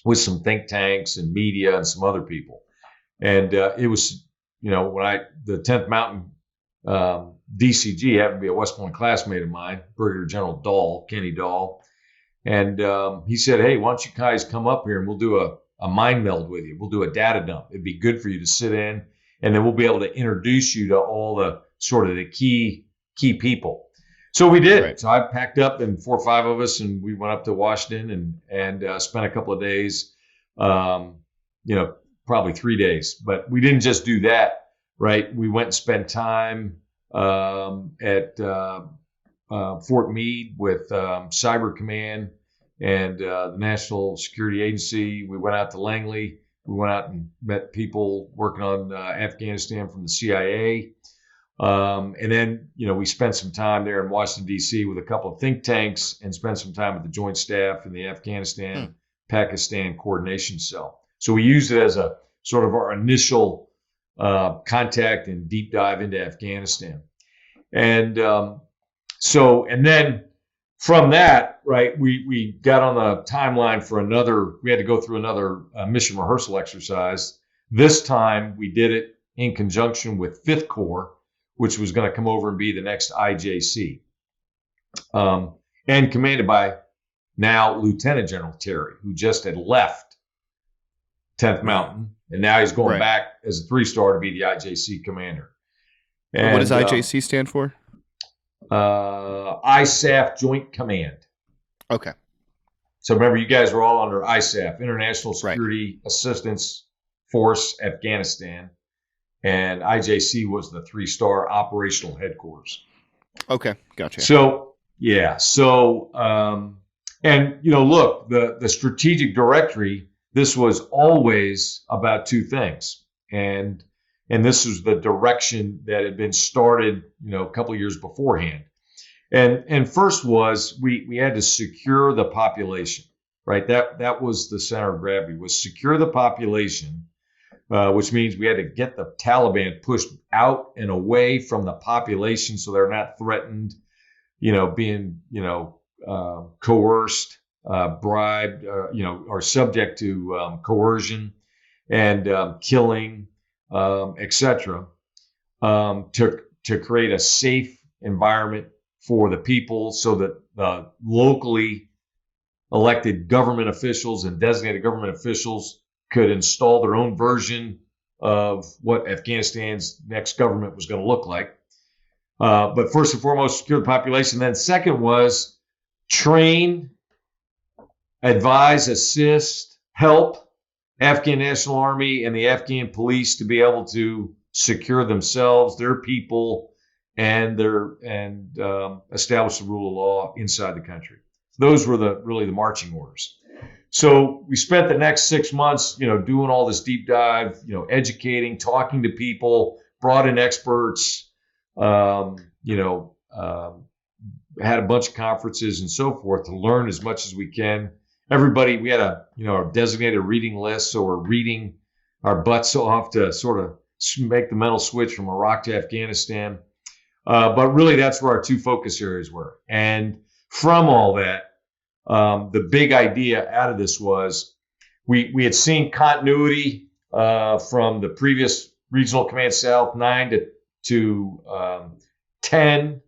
with some think tanks and media and some other people. And it was, when the 10th Mountain DCG happened to be a West Point classmate of mine, Brigadier General Kenny Dahl. And he said, hey, why don't you guys come up here and we'll do a mind meld with you. We'll do a data dump. It'd be good for you to sit in, and then we'll be able to introduce you to all the sort of the key people. So we did. Right. So I packed up, and 4 or 5 of us, and we went up to Washington and spent a couple of days, probably 3 days. But we didn't just do that, right? We went and spent time at Fort Meade with Cyber Command and the National Security Agency. We went out to Langley. We went out and met people working on Afghanistan from the CIA. And then, we spent some time there in Washington, D.C. with a couple of think tanks and spent some time with the Joint Staff in the Afghanistan-Pakistan Coordination Cell. So we used it as a sort of our initial contact and deep dive into Afghanistan. And and then from that, right, we got on the timeline for we had to go through another mission rehearsal exercise. This time we did it in conjunction with 5th Corps, which was going to come over and be the next IJC, and commanded by now Lieutenant General Terry, who just had left 10th Mountain, and now he's going back as a 3-star to be the IJC commander. And what does IJC stand for? ISAF Joint Command. Okay. So remember, you guys were all under ISAF, International Security Assistance Force Afghanistan, and IJC was the 3-star operational headquarters. Okay, gotcha. So yeah, and look, the strategic directory. This was always about 2 things, and this was the direction that had been started, a couple of years beforehand. And first was we had to secure the population, right? That was the center of gravity, was secure the population, which means we had to get the Taliban pushed out and away from the population so they're not threatened, being, coerced, bribed, or subject to coercion and killing, etc., to create a safe environment for the people so that the locally elected government officials and designated government officials could install their own version of what Afghanistan's next government was going to look like. But first and foremost, secure the population. Then second was train, advise, assist, help Afghan National Army and the Afghan police to be able to secure themselves, their people, and establish the rule of law inside the country. Those were really the marching orders. So we spent the next 6 months, doing all this deep dive, educating, talking to people, brought in experts, had a bunch of conferences and so forth to learn as much as we can. Everybody, we had a designated reading list, so we're reading our butts off to sort of make the mental switch from Iraq to Afghanistan. But really, that's where our two focus areas were. And from all that, the big idea out of this was we had seen continuity from the previous Regional Command South 9 to 10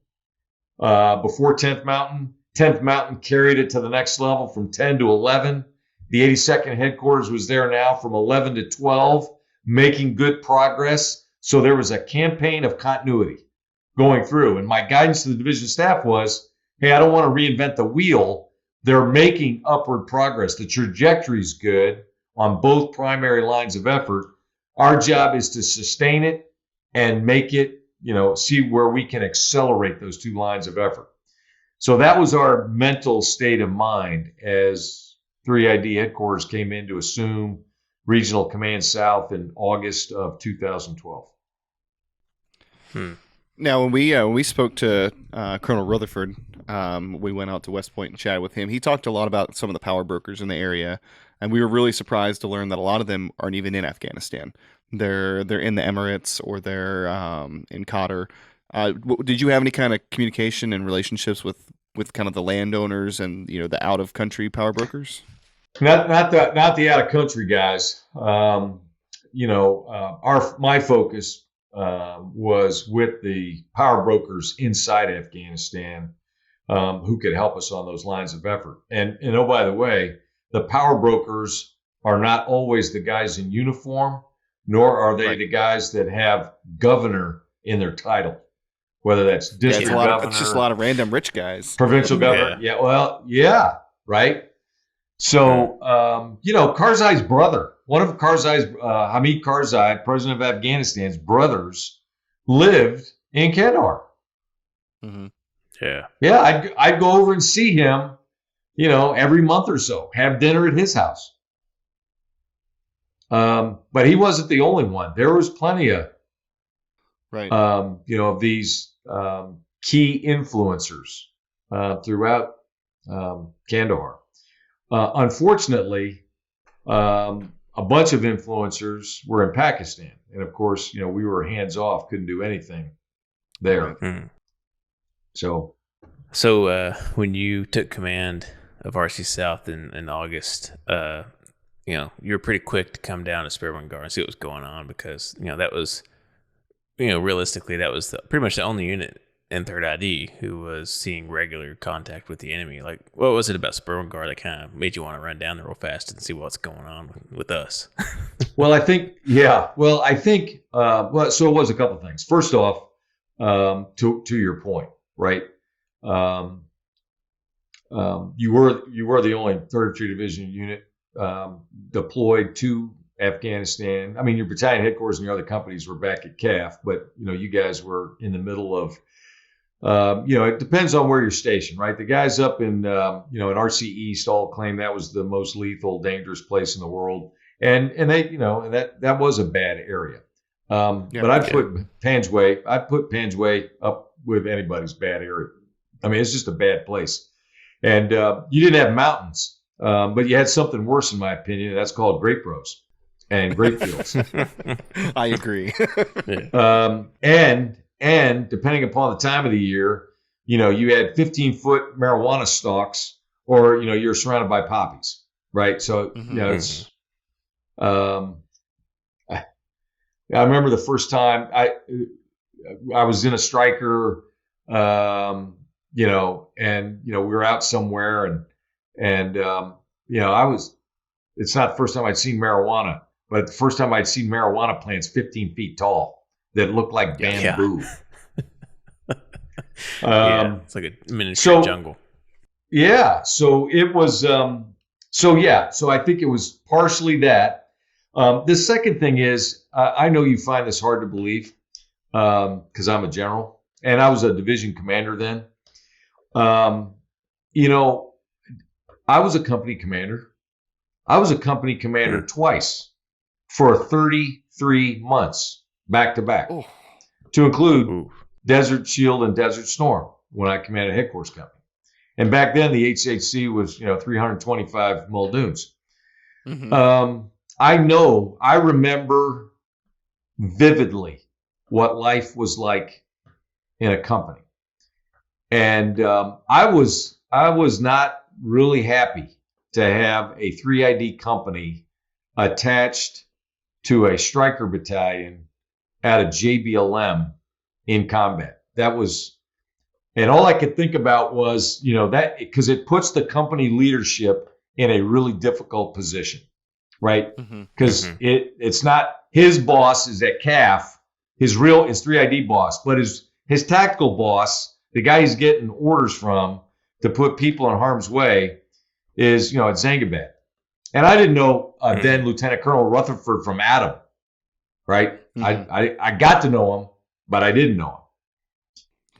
before 10th Mountain. 10th Mountain carried it to the next level from 10 to 11. The 82nd headquarters was there now from 11 to 12, making good progress. So there was a campaign of continuity going through. And my guidance to the division staff was, hey, I don't want to reinvent the wheel. They're making upward progress. The trajectory is good on both primary lines of effort. Our job is to sustain it and make it, see where we can accelerate those two lines of effort. So that was our mental state of mind as 3ID headquarters came in to assume Regional Command South in August of 2012. Now, when we spoke to Colonel Rutherford, we went out to West Point and chatted with him. He talked a lot about some of the power brokers in the area, and we were really surprised to learn that a lot of them aren't even in Afghanistan. They're in the Emirates or they're in Qatar. Did you have any kind of communication and relationships with kind of the landowners and the out of country power brokers? Not the out of country guys. My focus was with the power brokers inside Afghanistan who could help us on those lines of effort. And oh, by the way, the power brokers are not always the guys in uniform, nor are they the guys that have governor in their title, whether that's district governor. It's just a lot of random rich guys. Provincial governor. Right. So, Karzai's brother, one of Karzai's, Hamid Karzai, president of Afghanistan's brothers, lived in Kandahar. Mm-hmm. Yeah, I'd go over and see him, every month or so, have dinner at his house. But he wasn't the only one. There was plenty of, of these key influencers throughout Kandahar. Unfortunately, a bunch of influencers were in Pakistan. And of course, we were hands off, couldn't do anything there. Mm-hmm. So when you took command of RC South in August, you were pretty quick to come down to Sperwan Ghar and see what was going on because, that was, realistically, that was pretty much the only unit in 3rd ID who was seeing regular contact with the enemy. Like, what was it about Sperwan Ghar that kind of made you want to run down there real fast and see what's going on with us? So it was a couple of things. First off, to your point, right? You were the only 3rd Infantry Division unit deployed to Afghanistan. I mean, your battalion headquarters and your other companies were back at CAF, but you guys were in the middle of. It depends on where you're stationed, right? The guys up in in RC East all claim that was the most lethal, dangerous place in the world, and they that was a bad area. But I put Panjway up with anybody's bad area. I mean, it's just a bad place, and you didn't have mountains, but you had something worse, in my opinion. And that's called grape rows and grape fields. I agree. And depending upon the time of the year, you had 15-foot marijuana stalks, or you're surrounded by poppies, right? So it's. I remember the first time I was in a striker, and we were out somewhere, and It's not the first time I'd seen marijuana, but the first time I'd seen marijuana plants 15 feet tall that looked like bamboo. It's like a miniature jungle. Yeah. So it was, so I think it was partially that. The second thing is, I know you find this hard to believe because I'm a general and I was a division commander then. I was a company commander. I was a company commander twice for 33 months back to back, to include Desert Shield and Desert Storm. when I commanded headquarters company. And back then the HHC was, 325 Muldoons. Mm-hmm. I remember vividly what life was like in a company. And I was not really happy to have a 3ID company attached to a Stryker battalion at a JBLM in combat. That was, and all I could think about was, that because it puts the company leadership in a really difficult position, right? Because it's not his boss is at CAF, his 3ID boss, but his tactical boss, the guy he's getting orders from to put people in harm's way, is at Zangabad. And I didn't know then Lieutenant Colonel Rutherford from Adam, right? I got to know him, but I didn't know him.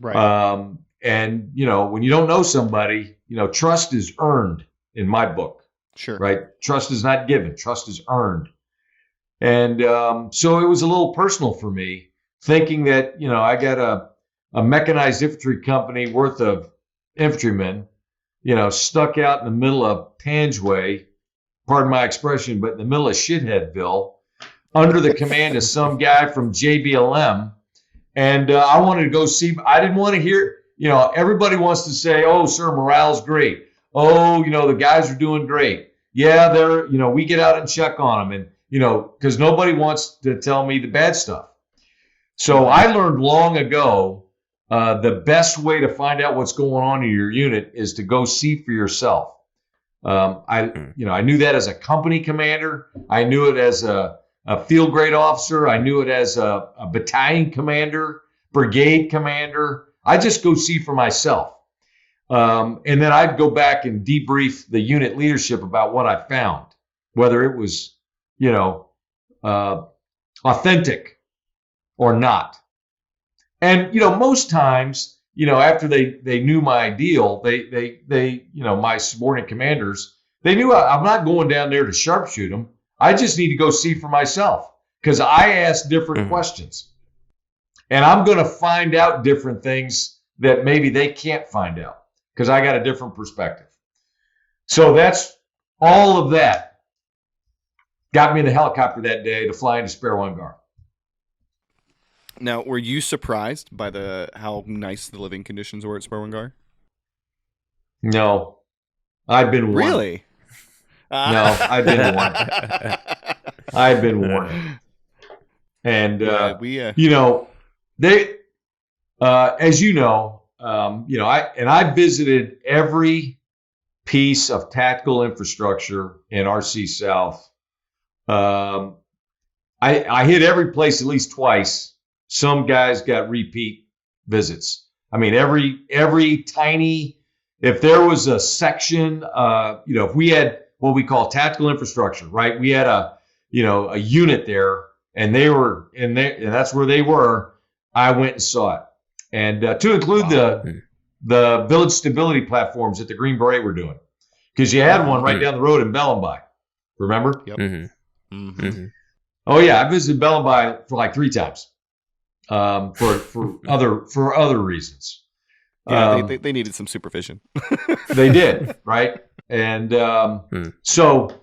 Right. And when you don't know somebody, trust is earned in my book. Sure. Right. Trust is not given. Trust is earned. And so it was a little personal for me, thinking that I got a mechanized infantry company worth of infantrymen, stuck out in the middle of Panjway, pardon my expression, but in the middle of Shitheadville, under the command of some guy from JBLM. And I wanted to go see, I didn't want to hear, everybody wants to say, oh, sir, morale's great. Oh, the guys are doing great. Yeah, they're, we get out and check on them. And, because nobody wants to tell me the bad stuff. So I learned long ago, the best way to find out what's going on in your unit is to go see for yourself. I knew that as a company commander. I knew it as a field grade officer. I knew it as a battalion commander, brigade commander. I just go see for myself. And then I'd go back and debrief the unit leadership about what I found, whether it was, authentic or not. And, most times, after they knew my deal, they my subordinate commanders, they knew I'm not going down there to sharpshoot them. I just need to go see for myself because I ask different questions. And I'm going to find out different things that maybe they can't find out because I got a different perspective. So that's all of that got me in the helicopter that day to fly into Sperwan Ghar. Now, were you surprised by how nice the living conditions were at Sperwan Ghar? No. I've been warned. Really? No, I've been warned. I've been warned. And, they, as you know, I visited every piece of tactical infrastructure in RC South. I hit every place at least twice. Some guys got repeat visits. I mean, every tiny, if there was a section, if we had what we call tactical infrastructure, right? We had a unit there and they were in there and that's where they were. I went and saw it. And to include the village stability platforms that the Green Beret were doing. Because you had one right down the road in Bellenby. Remember? Yep. Oh yeah, I visited Bellenby for like 3 times. For other reasons. Yeah, they needed some supervision. They did, right? And so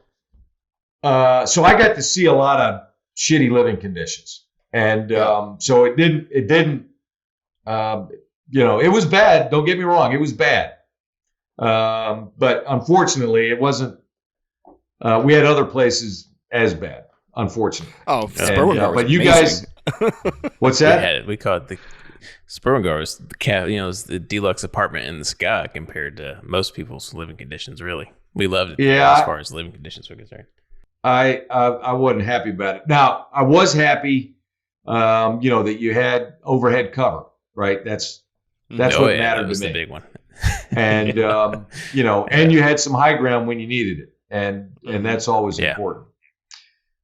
I got to see a lot of shitty living conditions, and so it didn't. It was bad. Don't get me wrong, it was bad. But unfortunately, it wasn't. We had other places as bad. Unfortunately. Oh, Sperwan Ghar. But you guys. What's that? We call it the Sperwan Ghar is the deluxe apartment in the sky compared to most people's living conditions. Really, we loved it. As far as living conditions were concerned. I wasn't happy about it. Now I was happy, that you had overhead cover. Right. That's what mattered to me. The big one. And and you had some high ground when you needed it, and that's always important.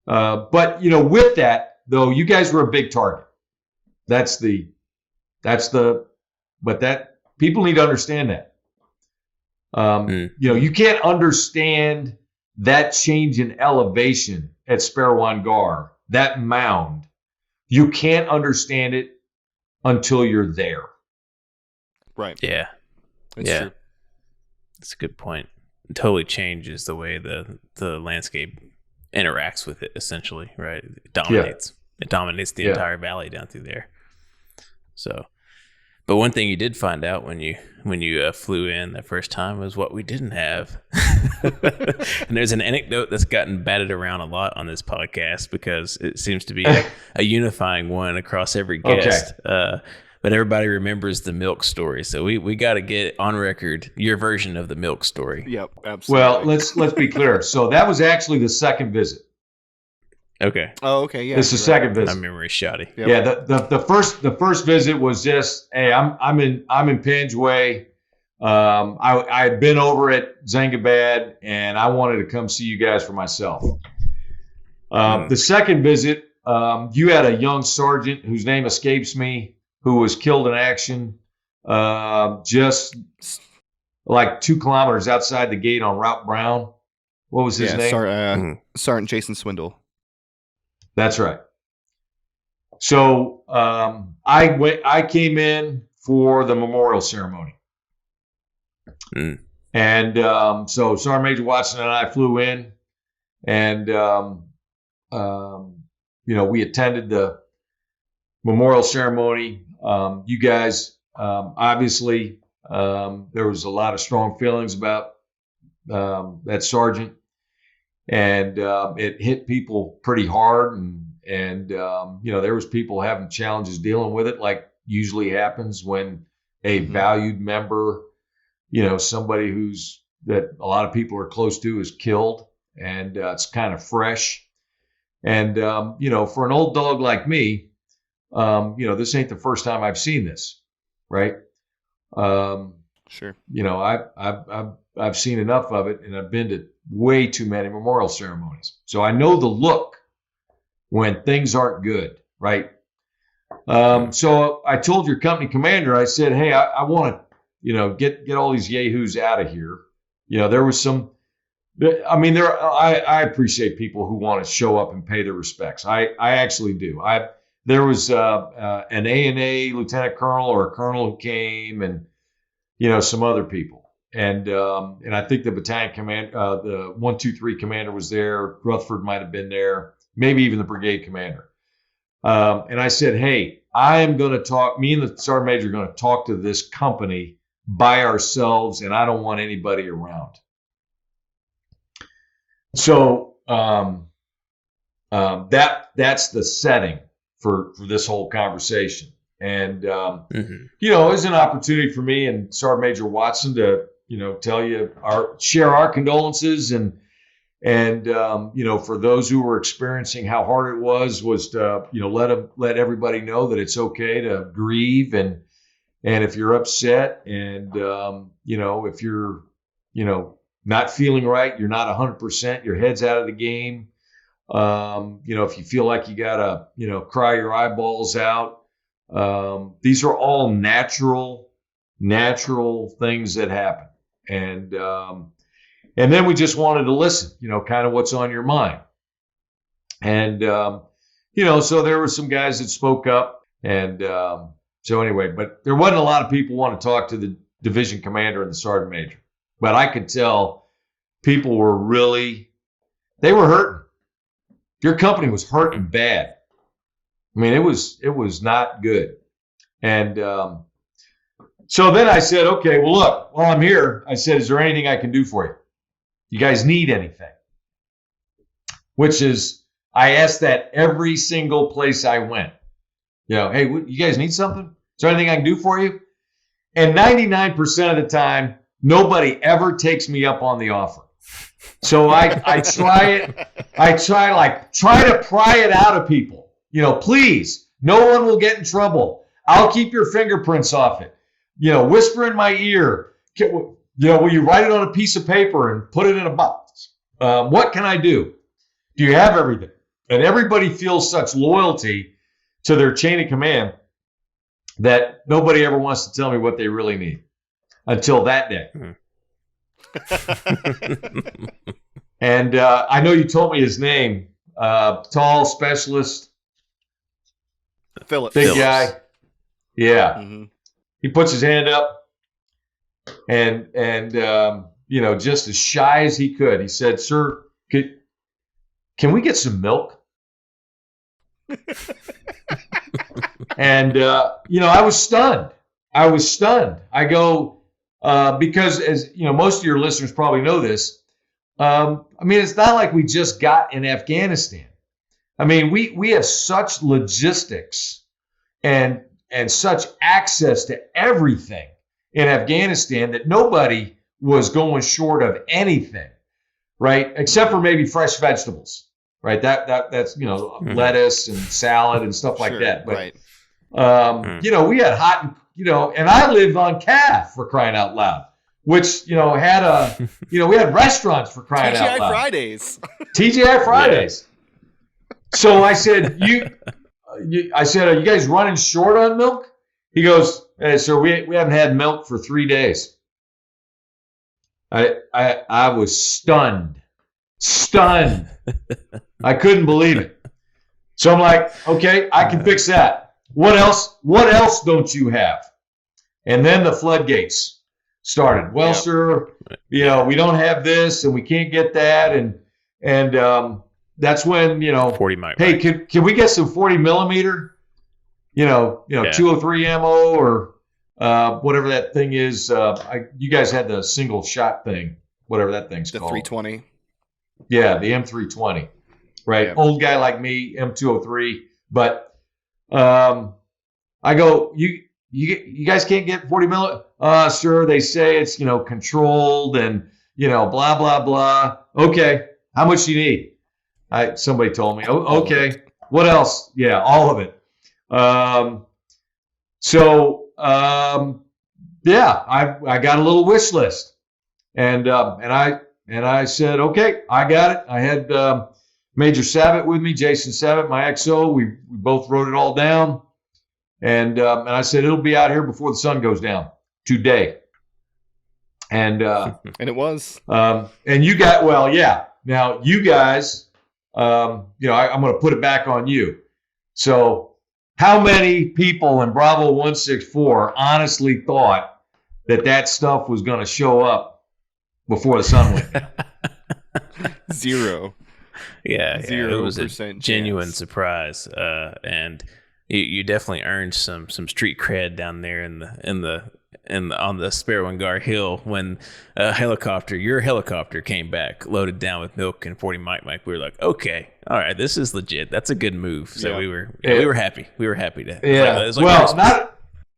But with that. Though you guys were a big target. But people need to understand that. You can't understand that change in elevation at Sperwan Ghar, that mound. You can't understand it until you're there. Right. Yeah. It's true. That's a good point. It totally changes the way the landscape interacts with it, essentially, right? It dominates. It dominates the entire valley down through there. So, but one thing you did find out when you flew in the first time was what we didn't have. And there's an anecdote that's gotten batted around a lot on this podcast because it seems to be a unifying one across every guest. Okay. But everybody remembers the milk story, so we got to get on record your version of the milk story. Yep, absolutely. Well, let's be clear. So that was actually the second visit. Okay. Oh, okay. Yeah. This is the second visit. My memory's shoddy. Yep. Yeah. The first visit was just, hey, I'm in Panjway. I had been over at Zangabad and I wanted to come see you guys for myself. The second visit, you had a young sergeant whose name escapes me, who was killed in action just like 2 kilometers outside the gate on Route Brown. What was his name? Sergeant Jason Swindle. That's right. So I came in for the memorial ceremony. And so Sergeant Major Watson and I flew in and, we attended the memorial ceremony. You guys, obviously, there was a lot of strong feelings about that sergeant, and it hit people pretty hard, and there was people having challenges dealing with it, like usually happens when a valued member, somebody that a lot of people are close to is killed, and it's kind of fresh, and for an old dog like me. This ain't the first time I've seen this, right? Sure. I've seen enough of it, and I've been to way too many memorial ceremonies, so I know the look when things aren't good, right? So I told your company commander, I said, hey, I want to, get all these yahoos out of here. There was some. I appreciate people who want to show up and pay their respects. I actually do. There was an A&A lieutenant colonel or a colonel who came, and some other people, and I think the battalion command, the 123 commander was there. Rutherford might have been there, maybe even the brigade commander. And I said, hey, I am going to talk. Me and the sergeant major are going to talk to this company by ourselves, and I don't want anybody around. So that's the setting for this whole conversation. And, it was an opportunity for me and Sergeant Major Watson to, tell you share our condolences and for those who were experiencing how hard it was to, let everybody know that it's okay to grieve. And if you're upset and, if you're, not feeling right, you're not 100%, your head's out of the game. If you feel like you gotta, cry your eyeballs out, these are all natural things that happen. And then we just wanted to listen, kind of what's on your mind. And, so there were some guys that spoke up and, so anyway, but there wasn't a lot of people want to talk to the division commander and the sergeant major, but I could tell people were they were hurting. Your company was hurting bad. I mean, it was not good. And so then I said, okay, well, look, while I'm here, I said, is there anything I can do for you? You guys need anything? Which is, I asked that every single place I went. Hey, you guys need something? Is there anything I can do for you? And 99% of the time, nobody ever takes me up on the offer. So I try it. I try to pry it out of people. Please, no one will get in trouble. I'll keep your fingerprints off it. Whisper in my ear. Will you write it on a piece of paper and put it in a box? What can I do? Do you have everything? And everybody feels such loyalty to their chain of command that nobody ever wants to tell me what they really need until that day. And I know you told me his name. Tall specialist. Phillips. Big guy. Yeah. Mm-hmm. He puts his hand up. and just as shy as he could, he said, "Sir, can we get some milk?" And I was stunned. I go, because, as most of your listeners probably know this. It's not like we just got in Afghanistan. We have such logistics and such access to everything in Afghanistan that nobody was going short of anything, right? Except for maybe fresh vegetables, right? That's lettuce and salad and stuff like that. But right. We had hot, and I lived on calf, for crying out loud, which had we had restaurants, for crying out loud. TGI Fridays. So I said, are you guys running short on milk? He goes, "Hey, sir, we haven't had milk for 3 days." I was stunned. I couldn't believe it. So I'm like, okay, I can fix that. What else don't you have? And then the floodgates started. Well, sir, we don't have this and we can't get that. And that's when, 40 mic. Hey, can we get some 40 millimeter, 203 ammo or whatever that thing is. You guys had the single shot thing, whatever that thing's called. The 320. Yeah, the M320. Right. Yeah. Old guy like me, M203. But I go, you guys can't get 40 millimeter? Sir, they say it's, controlled and, blah, blah, blah. Okay. How much do you need? Somebody told me. Oh, okay. What else? Yeah, all of it. I got a little wish list, and I said, okay, I got it. I had Major Savitt with me, Jason Savitt, my XO. We both wrote it all down, and I said it'll be out here before the sun goes down today. And and it was. And you got Now you guys, I'm going to put it back on you. So, how many people in Bravo 164 honestly thought that stuff was going to show up before the sun went down? Zero. Yeah, it was a genuine surprise, and you definitely earned some street cred down there on the Sperwan Ghar hill when your helicopter came back loaded down with milk and 40 mic. We were like, okay, all right, this is legit. That's a good move. So we were happy. We were happy to.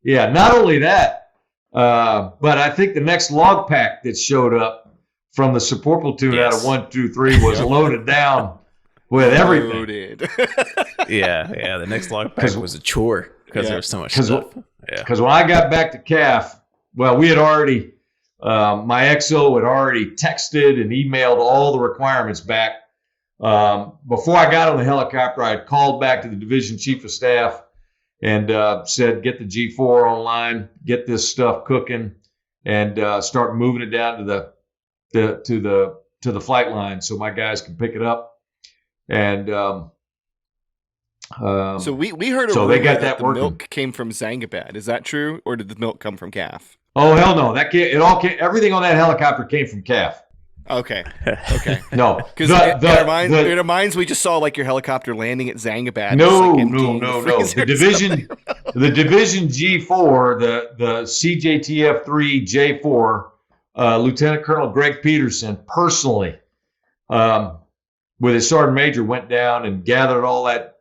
Not only that, but I think the next log pack that showed up from the support platoon out of 123 was loaded down with everything. Loaded. The next log pack was a chore because there was so much stuff. Because when I got back to CAF, we had already, my XO had already texted and emailed all the requirements back. Before I got on the helicopter, I had called back to the division chief of staff and said, get the G4 online, get this stuff cooking, and start moving it down to the flight line so my guys can pick it up. And so we heard a rumor that the milk came from Zangabad. Is that true, or did the milk come from CAF? Oh hell no! Everything on that helicopter came from CAF. Okay. No, because it reminds we just saw your helicopter landing at Zangabad. No. The division G4, the CJTF-3 J4, Lieutenant Colonel Greg Peterson personally, with his sergeant major, went down and gathered all that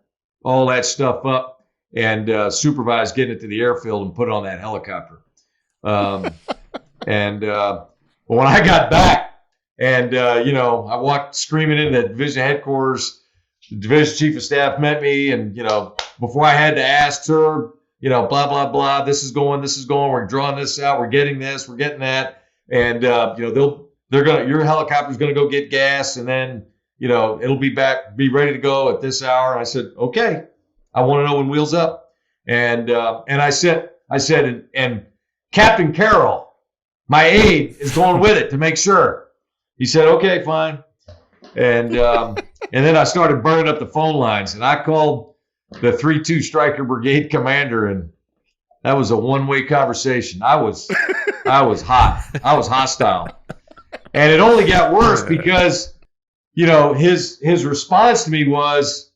stuff up and supervised getting it to the airfield and put it on that helicopter. When I got back and, I walked screaming into the division headquarters, the division chief of staff met me and, before I had to ask her, blah, blah, blah, this is going, we're drawing this out, we're getting this, we're getting that. And, your helicopter's going to go get gas and then, it'll be ready to go at this hour. And I said, okay, I want to know when wheels up. And I said, and Captain Carroll, my aide, is going with it to make sure. He said, okay, fine. And then I started burning up the phone lines and I called the 3-2 Striker Brigade commander and That was a one-way conversation. I was hot. I was hostile. And it only got worse because, his response to me was,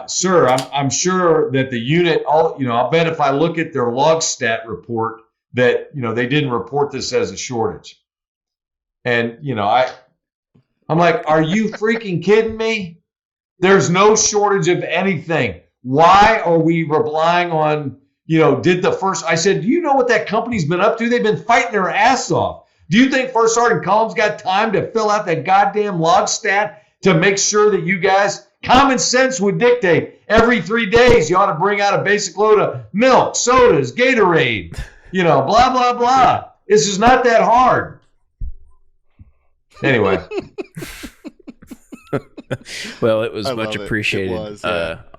sir, I'm sure that the unit, I'll bet if I look at their log stat report that, they didn't report this as a shortage. And, I'm like, are you freaking kidding me? There's no shortage of anything. Why are we relying on, I said, do you know what that company's been up to? They've been fighting their ass off. Do you think First Sergeant Collins got time to fill out that goddamn log stat to make sure that you guys, common sense would dictate every 3 days you ought to bring out a basic load of milk, sodas, Gatorade, blah, blah, blah. This is not that hard. Anyway. Well, it was much appreciated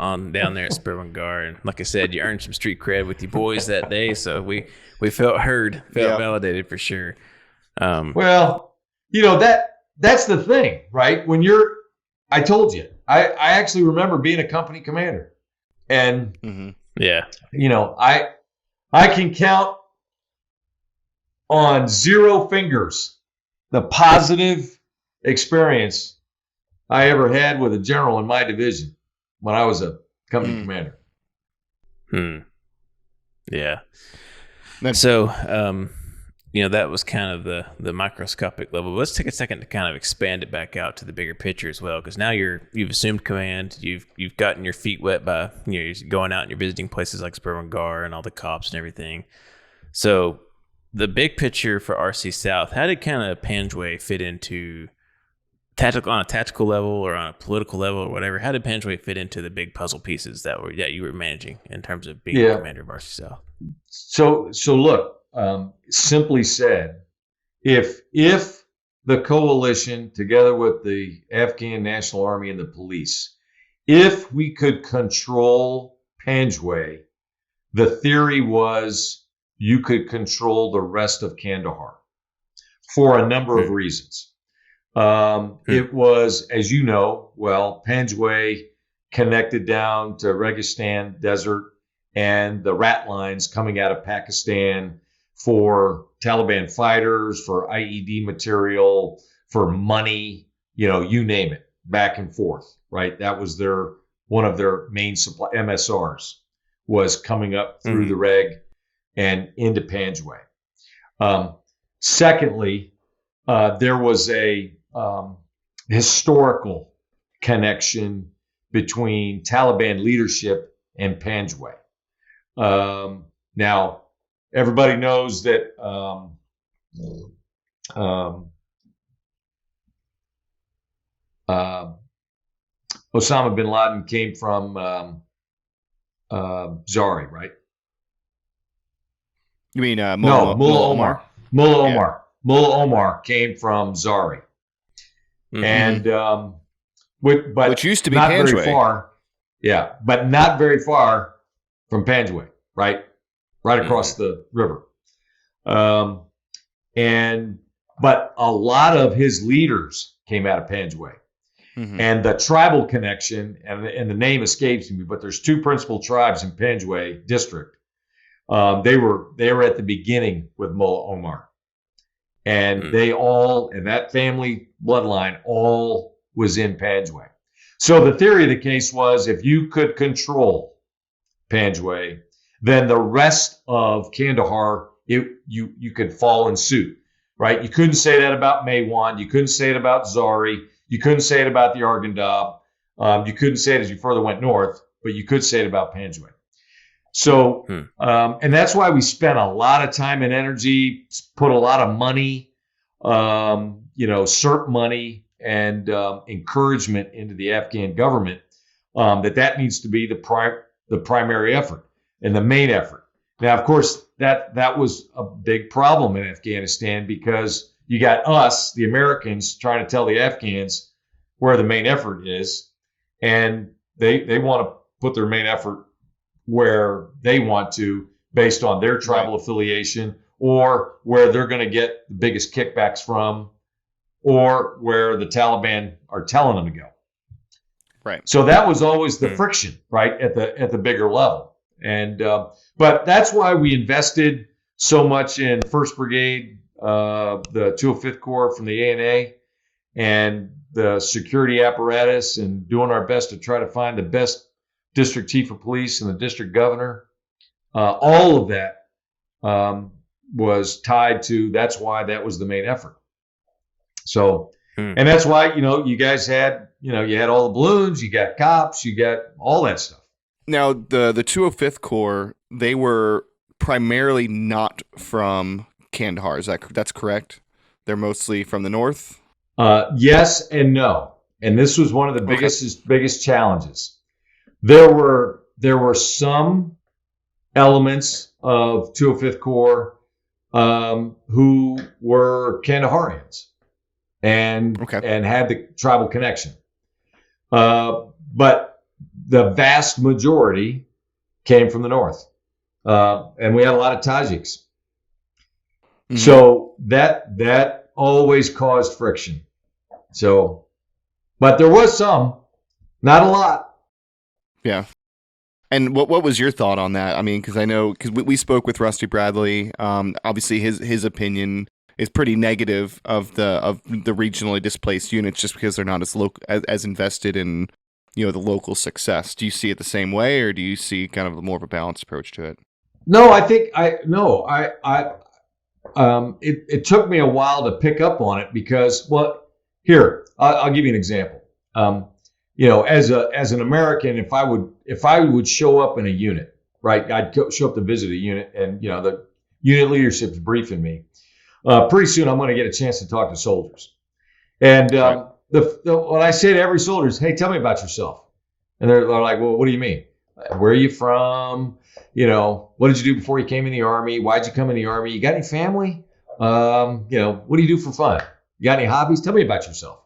on down there at Sperwan Ghar, and like I said, you earned some street cred with your boys that day, so we felt heard, validated for sure. Well, that's the thing, right? I told you, I actually remember being a company commander, and I can count on 0 fingers the positive experience I ever had with a general in my division when I was a company commander. Yeah. So, that was kind of the microscopic level. Let's take a second to kind of expand it back out to the bigger picture as well, because now you've assumed command. You've gotten your feet wet by you're going out and you're visiting places like Sperwan Ghar and all the cops and everything. So, the big picture for RC South, how did kind of Panjway fit into on a tactical level or on a political level or whatever? How did Panjway fit into the big puzzle pieces that you were managing in terms of being the commander of RC South? So look, simply said, if the coalition, together with the Afghan National Army and the police, if we could control Panjway, the theory was you could control the rest of Kandahar for a number of reasons. It was, as you know, Panjway connected down to Registan Desert and the rat lines coming out of Pakistan for Taliban fighters, for IED material, for money, you name it, back and forth, right? That was one of their main supply MSRs was coming up through the reg and into Panjway. Secondly, there was a historical connection between Taliban leadership and Panjway. Now, everybody knows that Osama bin Laden came from Zari, right? You mean Mullah Omar? Mullah Omar. Mullah Omar came from Zari. And which used to be not Panjway. Very far, but not very far from Panjway, right across the river. But a lot of his leaders came out of Panjway, and the tribal connection, and the name escapes me, but there's 2 principal tribes in Panjway district. They were at the beginning with Mullah Omar. And they all, and that family bloodline, all was in Panjway. So the theory of the case was if you could control Panjway, then the rest of Kandahar, you could fall in suit, right? You couldn't say that about Maywan. You couldn't say it about Zari. You couldn't say it about the Arghandab. You couldn't say it as you further went north, but you could say it about Panjway. So, and that's why we spent a lot of time and energy, put a lot of money, CERT money and encouragement into the Afghan government, that needs to be the primary effort and the main effort. Now, of course, that was a big problem in Afghanistan because you got us, the Americans, trying to tell the Afghans where the main effort is, and they want to put their main effort where they want to based on their tribal affiliation or where they're going to get the biggest kickbacks from or where the Taliban are telling them to go. Right. So that was always the friction, right, at the bigger level. And but that's why we invested so much in 1st Brigade, the 205th Corps from the A&A, and the security apparatus, and doing our best to try to find the best district chief of police and the district governor. All of that was tied to, that's why that was the main effort. So, and that's why, you guys had, you had all the balloons, you got cops, you got all that stuff. Now, the 205th Corps, they were primarily not from Kandahar. That's correct? They're mostly from the north? Yes and no. And this was one of the biggest challenges. There were some elements of 205th Corps who were Kandaharians and had the tribal connection. But the vast majority came from the north. And we had a lot of Tajiks. Mm-hmm. So that always caused friction. So, but there was some, not a lot. Yeah. And what was your thought on that? I mean, because I know, because we spoke with Rusty Bradley. Obviously, his opinion is pretty negative of the regionally displaced units, just because they're not as invested in the local success. Do you see it the same way, or do you see kind of more of a balanced approach to it? No, I think it took me a while to pick up on it because, well, here I'll give you an example. As an American, if I would show up in a unit, right? I'd show up to visit a unit, and the unit leadership's briefing me. Pretty soon, I'm going to get a chance to talk to soldiers, and when I say to every soldier is, "Hey, tell me about yourself," and they're like, "Well, what do you mean? Where are you from? What did you do before you came in the Army? Why'd you come in the Army? You got any family? What do you do for fun? You got any hobbies? Tell me about yourself."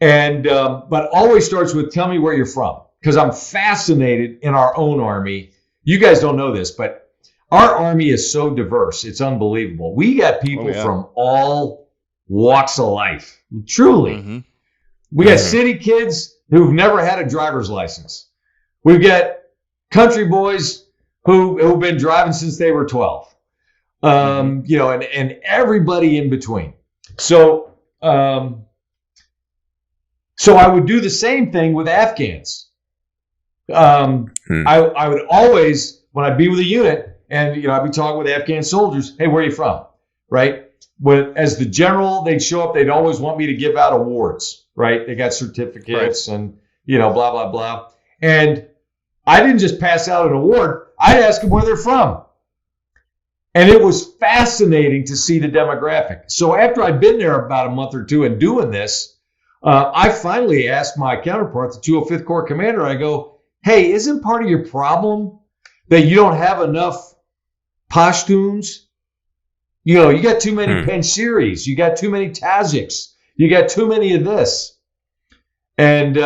And but always starts with, "Tell me where you're from," because I'm fascinated in our own Army. You guys don't know this, but our Army is so diverse; it's unbelievable. We got people from all walks of life. Truly, we got city kids who've never had a driver's license. We've got country boys who've been driving since they were 12. And everybody in between. So I would do the same thing with Afghans. I would always, when I'd be with a unit, and I'd be talking with Afghan soldiers, "Hey, where are you from?" Right? As the general, they'd show up. They'd always want me to give out awards. Right? They got certificates and blah blah blah. And I didn't just pass out an award. I'd ask them where they're from. And it was fascinating to see the demographic. So after I'd been there about a month or two and doing this, I finally asked my counterpart, the 205th Corps commander, I go, "Hey, isn't part of your problem that you don't have enough Pashtuns? You got too many Panjshiris, you got too many Tajiks, you got too many of this." And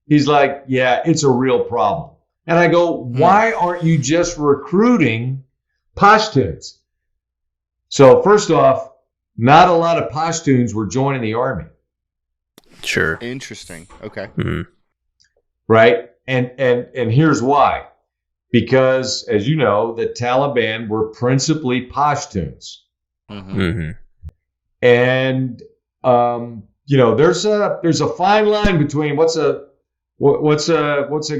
he's like, "Yeah, it's a real problem." And I go, "Why aren't you just recruiting Pashtuns?" So first off, not a lot of Pashtuns were joining the Army. Sure. Interesting. Okay. Mm-hmm. Right? And here's why. Because, as you know, the Taliban were principally Pashtuns. Mm-hmm. And there's a fine line between what's a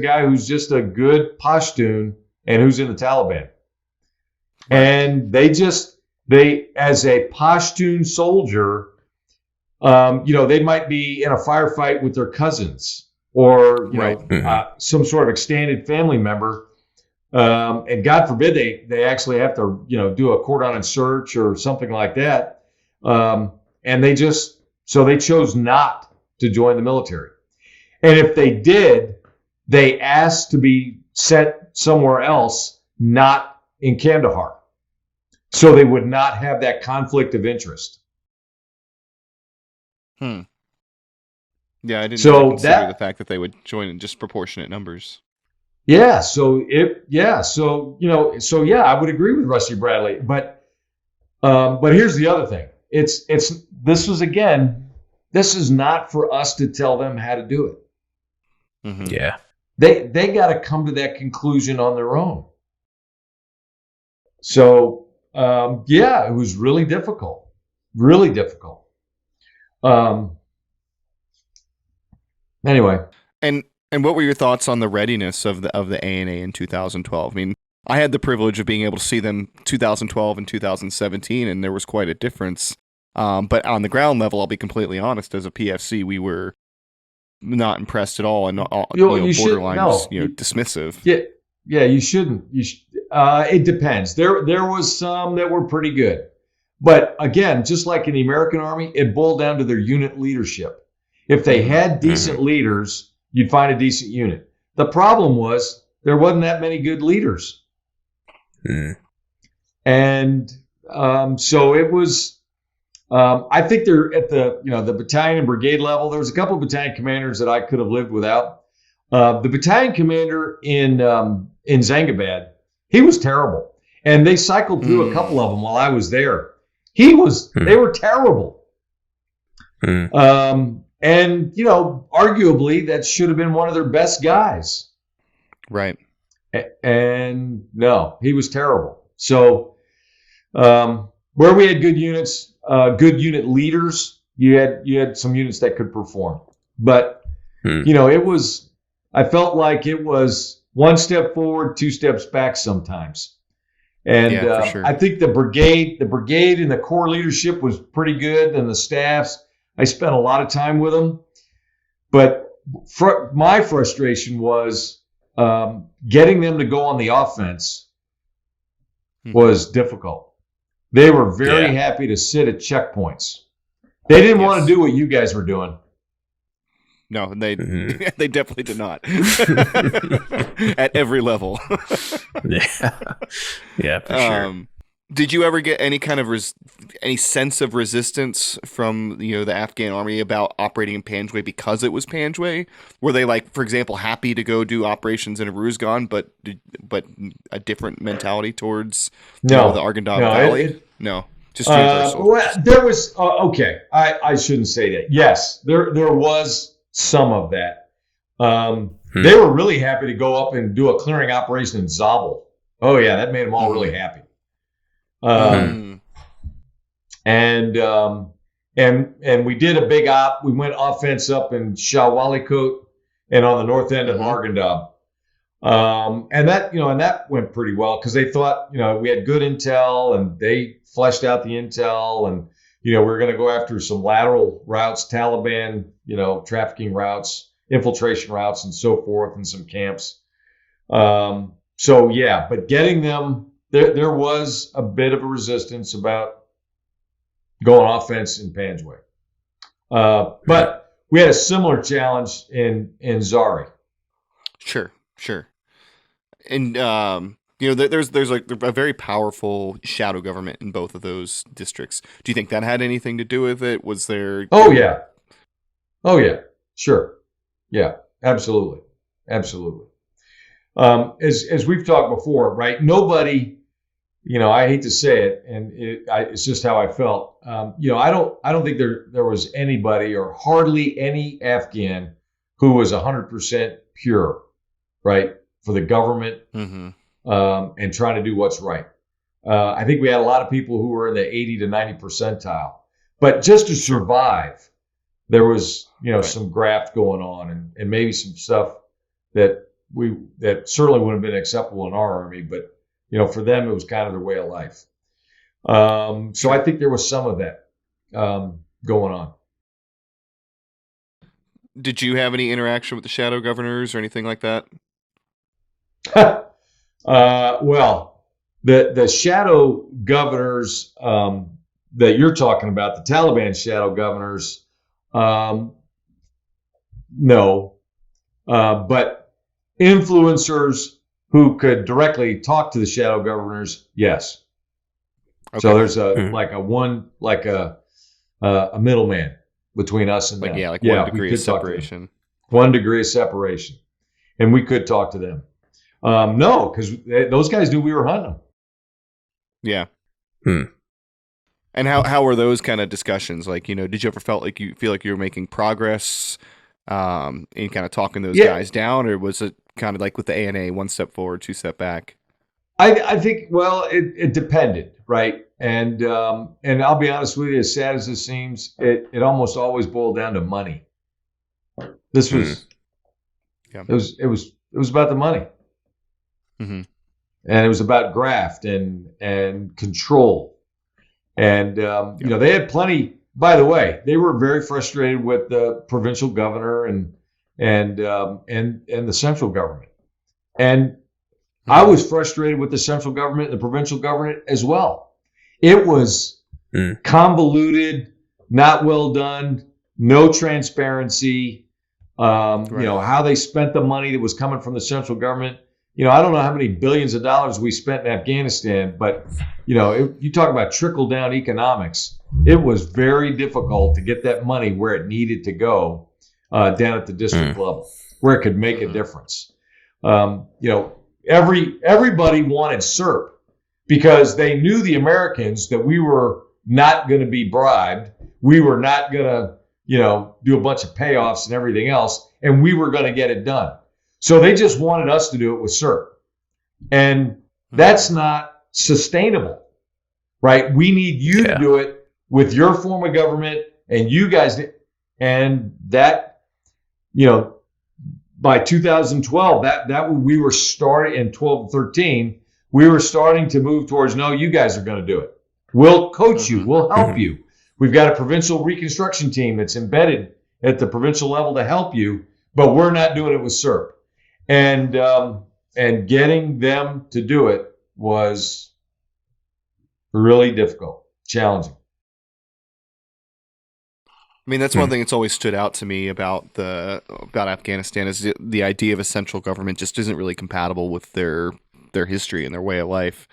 guy who's just a good Pashtun and who's in the Taliban. And they as a Pashtun soldier, they might be in a firefight with their cousins or some sort of extended family member. And God forbid they actually have to do a cordon search or something like that. And they chose not to join the military. And if they did, they asked to be sent somewhere else, not in Kandahar. So they would not have that conflict of interest. Yeah, I didn't even consider the fact that they would join in disproportionate numbers. Yeah, I would agree with Rusty Bradley, but here's the other thing. This is not for us to tell them how to do it. Yeah. they got to come to that conclusion on their own. So it was really difficult, really difficult. Anyway, and what were your thoughts on the readiness of the ANA in 2012? I mean, I had the privilege of being able to see them 2012 and 2017, and there was quite a difference. But on the ground level, I'll be completely honest, as a PFC, we were not impressed at all, and borderline dismissive. Yeah, you shouldn't. It depends. There was some that were pretty good, but again, just like in the American Army, it boiled down to their unit leadership. If they had decent leaders, you'd find a decent unit. The problem was there wasn't that many good leaders. And so it was, I think they're at the battalion and brigade level. There was a couple of battalion commanders that I could have lived without. The battalion commander in Zangabad, he was terrible. And they cycled through a couple of them while I was there. They were terrible. And, arguably that should have been one of their best guys. Right. And no, he was terrible. So where we had good units, good unit leaders, you had some units that could perform. But, I felt like it was one step forward, two steps back sometimes. And for sure. I think the brigade and the corps leadership was pretty good, and the staffs, I spent a lot of time with them. But my frustration was getting them to go on the offense was difficult. They were very happy to sit at checkpoints. They didn't want to do what you guys were doing. No, they definitely did not. At every level. Yeah, for sure. Did you ever get any kind of any sense of resistance from the Afghan army about operating in Panjway because it was Panjway? Were they, like, for example, happy to go do operations in Aruzgan, but a different mentality towards the Arghandab Valley? No, just universal. Well, there was okay. I shouldn't say that. Yes, there was some of that. They were really happy to go up and do a clearing operation in Zabul. Oh yeah, that made them all really happy. And we did a big op. We went offense up in Shawalikot and on the north end of Arghandab. And that went pretty well because they thought, we had good intel, and they fleshed out the intel, and we were going to go after some lateral routes, Taliban, trafficking routes, infiltration routes, and so forth, and some camps. But getting them. There was a bit of a resistance about going offense in Panjway. But we had a similar challenge in Zari. Sure. And, there's like a very powerful shadow government in both of those districts. Do you think that had anything to do with it? Was there... Oh, yeah. Sure. Yeah, absolutely. As we've talked before, right? Nobody... I hate to say it, and it's just how I felt. I don't think there was anybody or hardly any Afghan who was 100% pure, right, for the government and trying to do what's right. I think we had a lot of people who were in the 80 to 90 percentile, but just to survive, there was some graft going on, and maybe some stuff that certainly wouldn't have been acceptable in our army, but. For them, it was kind of their way of life. So I think there was some of that going on. Did you have any interaction with the shadow governors or anything like that? Well, the shadow governors that you're talking about, the Taliban shadow governors, no. But influencers who could directly talk to the shadow governors, yes. Okay. So there's a middleman between us and them. 1 degree of separation. 1 degree of separation, and we could talk to them. No, because those guys knew we were hunting them. Yeah. And how were those kind of discussions? Like, did you ever feel like you were making progress in kind of talking those guys down, or was it kind of like with the ANA, one step forward, two step back? I think, well, it depended, right? And I'll be honest with you, as sad as it seems, it almost always boiled down to money. This was, it was about the money. Mm-hmm. And it was about graft and control. And, you know, they had plenty, by the way, they were very frustrated with the provincial governor and the central government. And I was frustrated with the central government and the provincial government as well. It was convoluted, not well done, no transparency. You know, how they spent the money that was coming from the central government. You know, I don't know how many billions of dollars we spent in Afghanistan, but, you know, you talk about trickle down economics. It was very difficult to get that money where it needed to go down at the district level, where it could make a difference. You know, everybody wanted CERP because they knew, the Americans, that we were not going to be bribed. We were not going to, you know, do a bunch of payoffs and everything else, and we were going to get it done. So they just wanted us to do it with CERP. And that's not sustainable, right? We need you to do it with your form of government, and you guys, and that, you know, by 2012, that we were starting in 12 and 13, we were starting to move towards, no, you guys are going to do it. We'll coach you. We'll help you. We've got a provincial reconstruction team that's embedded at the provincial level to help you, but we're not doing it with CERP. And getting them to do it was really difficult, challenging. I mean, that's one thing that's always stood out to me about Afghanistan is the idea of a central government just isn't really compatible with their history and their way of life,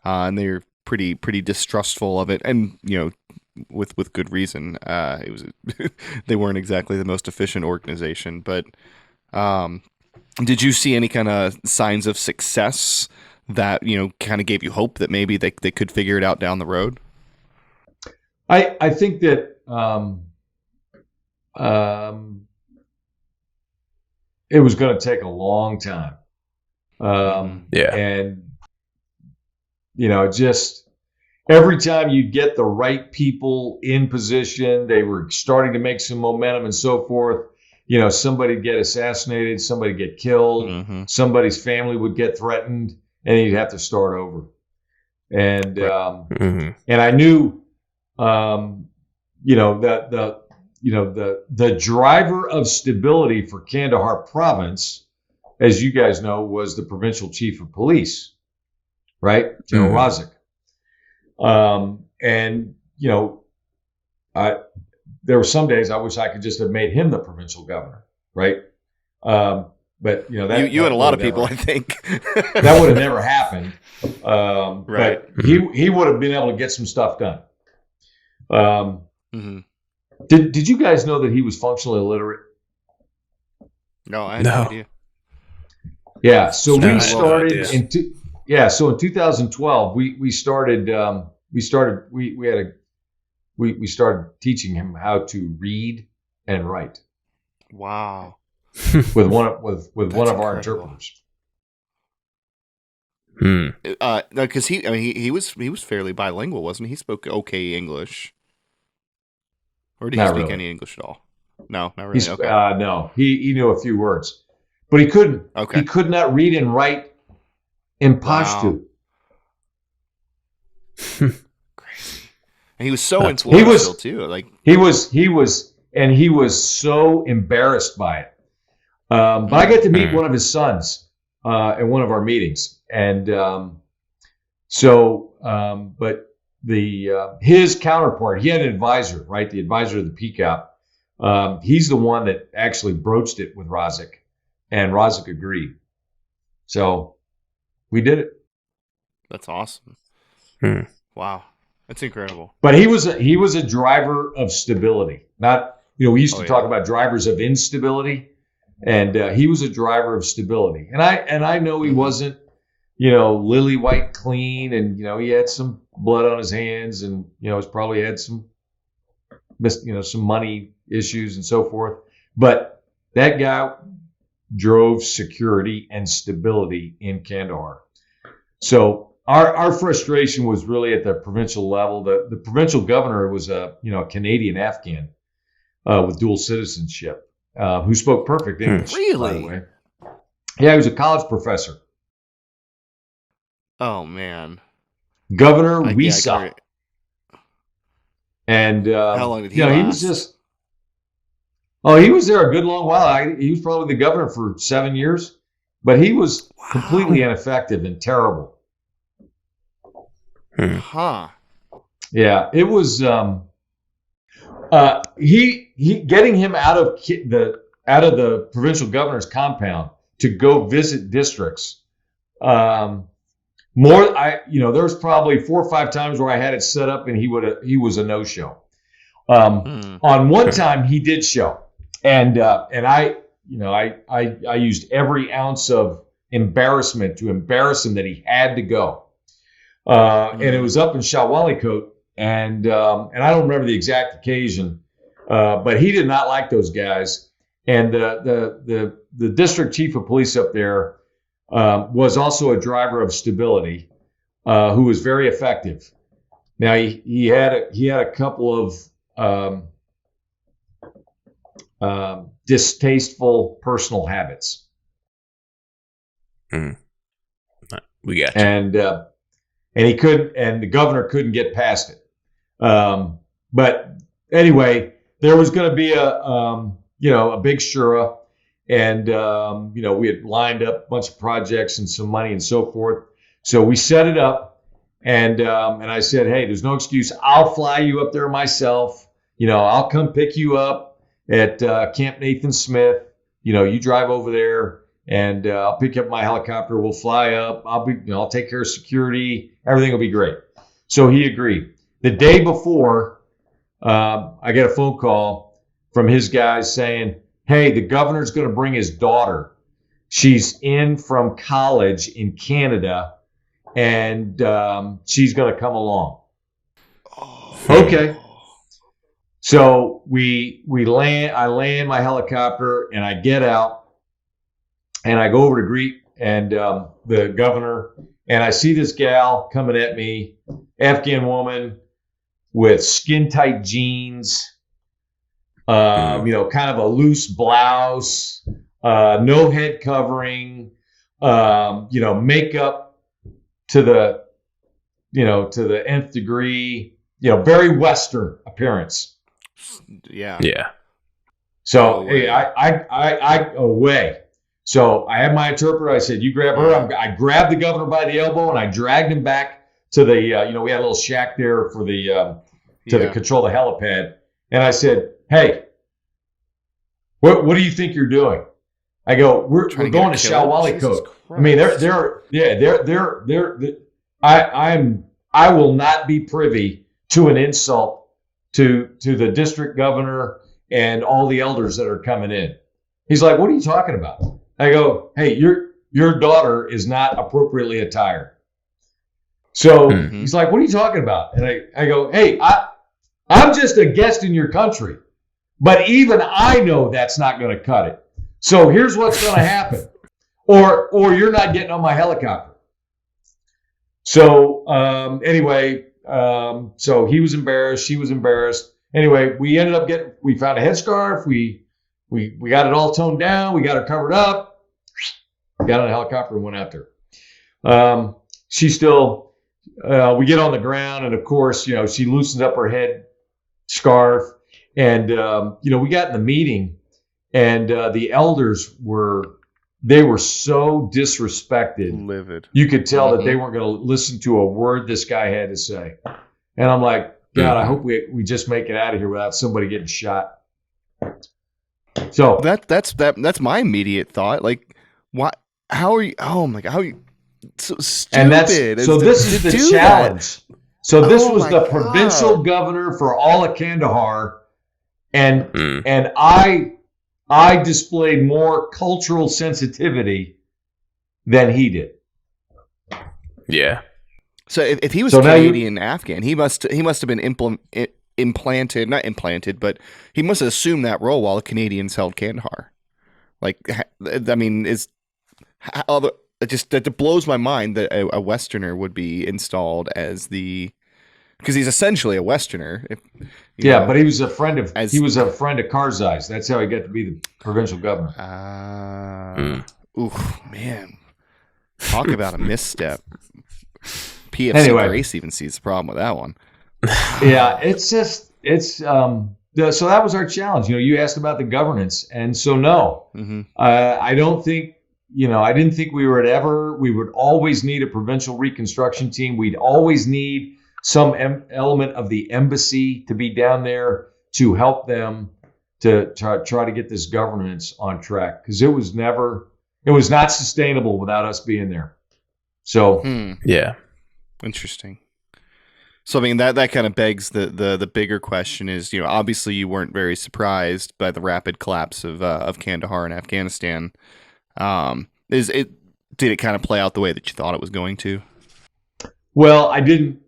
and they're pretty distrustful of it, and you know, with good reason. It was they weren't exactly the most efficient organization, but did you see any kind of signs of success that, you know, kind of gave you hope that maybe they could figure it out down the road? I think that it was going to take a long time. And, you know, just every time you get the right people in position, they were starting to make some momentum and so forth. You know, somebody get assassinated, somebody get killed, somebody's family would get threatened, and you'd have to start over. And and I knew, you know, that the driver of stability for Kandahar province, as you guys know, was the provincial chief of police, right, General Razik. And you know, there were some days I wish I could just have made him the provincial governor, right? But you know, that you and a lot of people, I think, that would have never happened. Right? But he would have been able to get some stuff done. Did you guys know that he was functionally illiterate? No, I had no idea. Yeah, so we started so in 2012 we started teaching him how to read and write. Wow. with one of our interpreters. No, because he was fairly bilingual, wasn't he? He spoke okay English. Or did he speak any English at all? No, not really. No, he knew a few words, but he couldn't. Okay. He could not read and write in Pashto. Crazy. And he was so influential too. Like he was so embarrassed by it. But I got to meet one of his sons at one of our meetings, and but his counterpart, he had an advisor, right? The advisor of the PCAP. He's the one that actually broached it with Razik, and Razik agreed. So we did it. That's awesome. Wow, that's incredible. But he was a driver of stability. Not, you know, we used to talk about drivers of instability, and he was a driver of stability. And I know he wasn't, you know, lily white clean, and you know, he had some blood on his hands, and you know, he's probably had some money issues and so forth. But that guy drove security and stability in Kandahar. So our frustration was really at the provincial level. The provincial governor was a Canadian Afghan with dual citizenship who spoke perfect English. Really? By the way. Yeah, he was a college professor. Oh man, Governor Wisa. And how long did he last? He was just. Oh, he was there a good long while. He was probably the governor for 7 years, but he was completely ineffective and terrible. Huh. Yeah, it was. He getting him out of the provincial governor's compound to go visit districts. There was probably 4 or 5 times where I had it set up and he was a no-show. On one time he did show, and I used every ounce of embarrassment to embarrass him that he had to go. And it was up in Shawwalikot, and I don't remember the exact occasion, but he did not like those guys. And the district chief of police up there was also a driver of stability, who was very effective. Now he had a couple of distasteful personal habits. We got you. And he couldn't, and the governor couldn't get past it. But anyway, there was going to be a big shura, and we had lined up a bunch of projects and some money and so forth. So we set it up, and I said, hey, there's no excuse. I'll fly you up there myself. I'll come pick you up at Camp Nathan Smith. You drive over there, and I'll pick up my helicopter. We'll fly up. I'll take care of security. Everything will be great. So he agreed. The day before, I get a phone call from his guys saying, hey, the governor's going to bring his daughter. She's in from college in Canada, and she's going to come along. Okay. So we land. I land my helicopter, and I get out, and I go over to greet the governor, and I see this gal coming at me, Afghan woman with skin-tight jeans, kind of a loose blouse, no head covering, makeup to the nth degree, very Western appearance. Yeah. Yeah. So hey, I away. So I had my interpreter. I said, you grab her. I grabbed the governor by the elbow and I dragged him back to the, we had a little shack there for the, to control the helipad. And I said, hey, what do you think you're doing? I go, we're going to Shawwalikot. I mean, I will not be privy to an insult to the district governor and all the elders that are coming in. He's like, what are you talking about? I go, hey, your daughter is not appropriately attired. So he's like, what are you talking about? And I go, hey, I'm just a guest in your country, but even I know that's not going to cut it. So here's what's going to happen, or you're not getting on my helicopter. So anyway, so he was embarrassed, she was embarrassed. Anyway, we ended up we found a headscarf. We got it all toned down. We got her covered up. Got on a helicopter and went after her. She still, we get on the ground, and of course, she loosens up her head scarf, and we got in the meeting, and the elders were so disrespected, livid. You could tell that they weren't going to listen to a word this guy had to say. And I'm like, God, I hope we just make it out of here without somebody getting shot. So that's my immediate thought. Like, what? How are you? Oh my God! How are you? So stupid. And this is the challenge. That. So this was the provincial governor for all of Kandahar, and I displayed more cultural sensitivity than he did. Yeah. So if he was Canadian Afghan, he must have been implanted, not implanted, but he must have assumed that role while the Canadians held Kandahar. Like, I mean, it blows my mind that a Westerner would be installed as because he's essentially a Westerner. But he was a friend of Karzai's. That's how he got to be the provincial governor. Oof, man, talk about a misstep. PFC Grace even sees the problem with that one. Yeah, so that was our challenge. You asked about the governance, and so no, I don't think. I didn't think we would always need a provincial reconstruction team. We'd always need some element of the embassy to be down there to help them to try to get this governance on track, because it was not sustainable without us being there. So yeah, interesting. So I mean that kind of begs the bigger question is, obviously you weren't very surprised by the rapid collapse of Kandahar in Afghanistan. Did it kind of play out the way that you thought it was going to? Well, I didn't.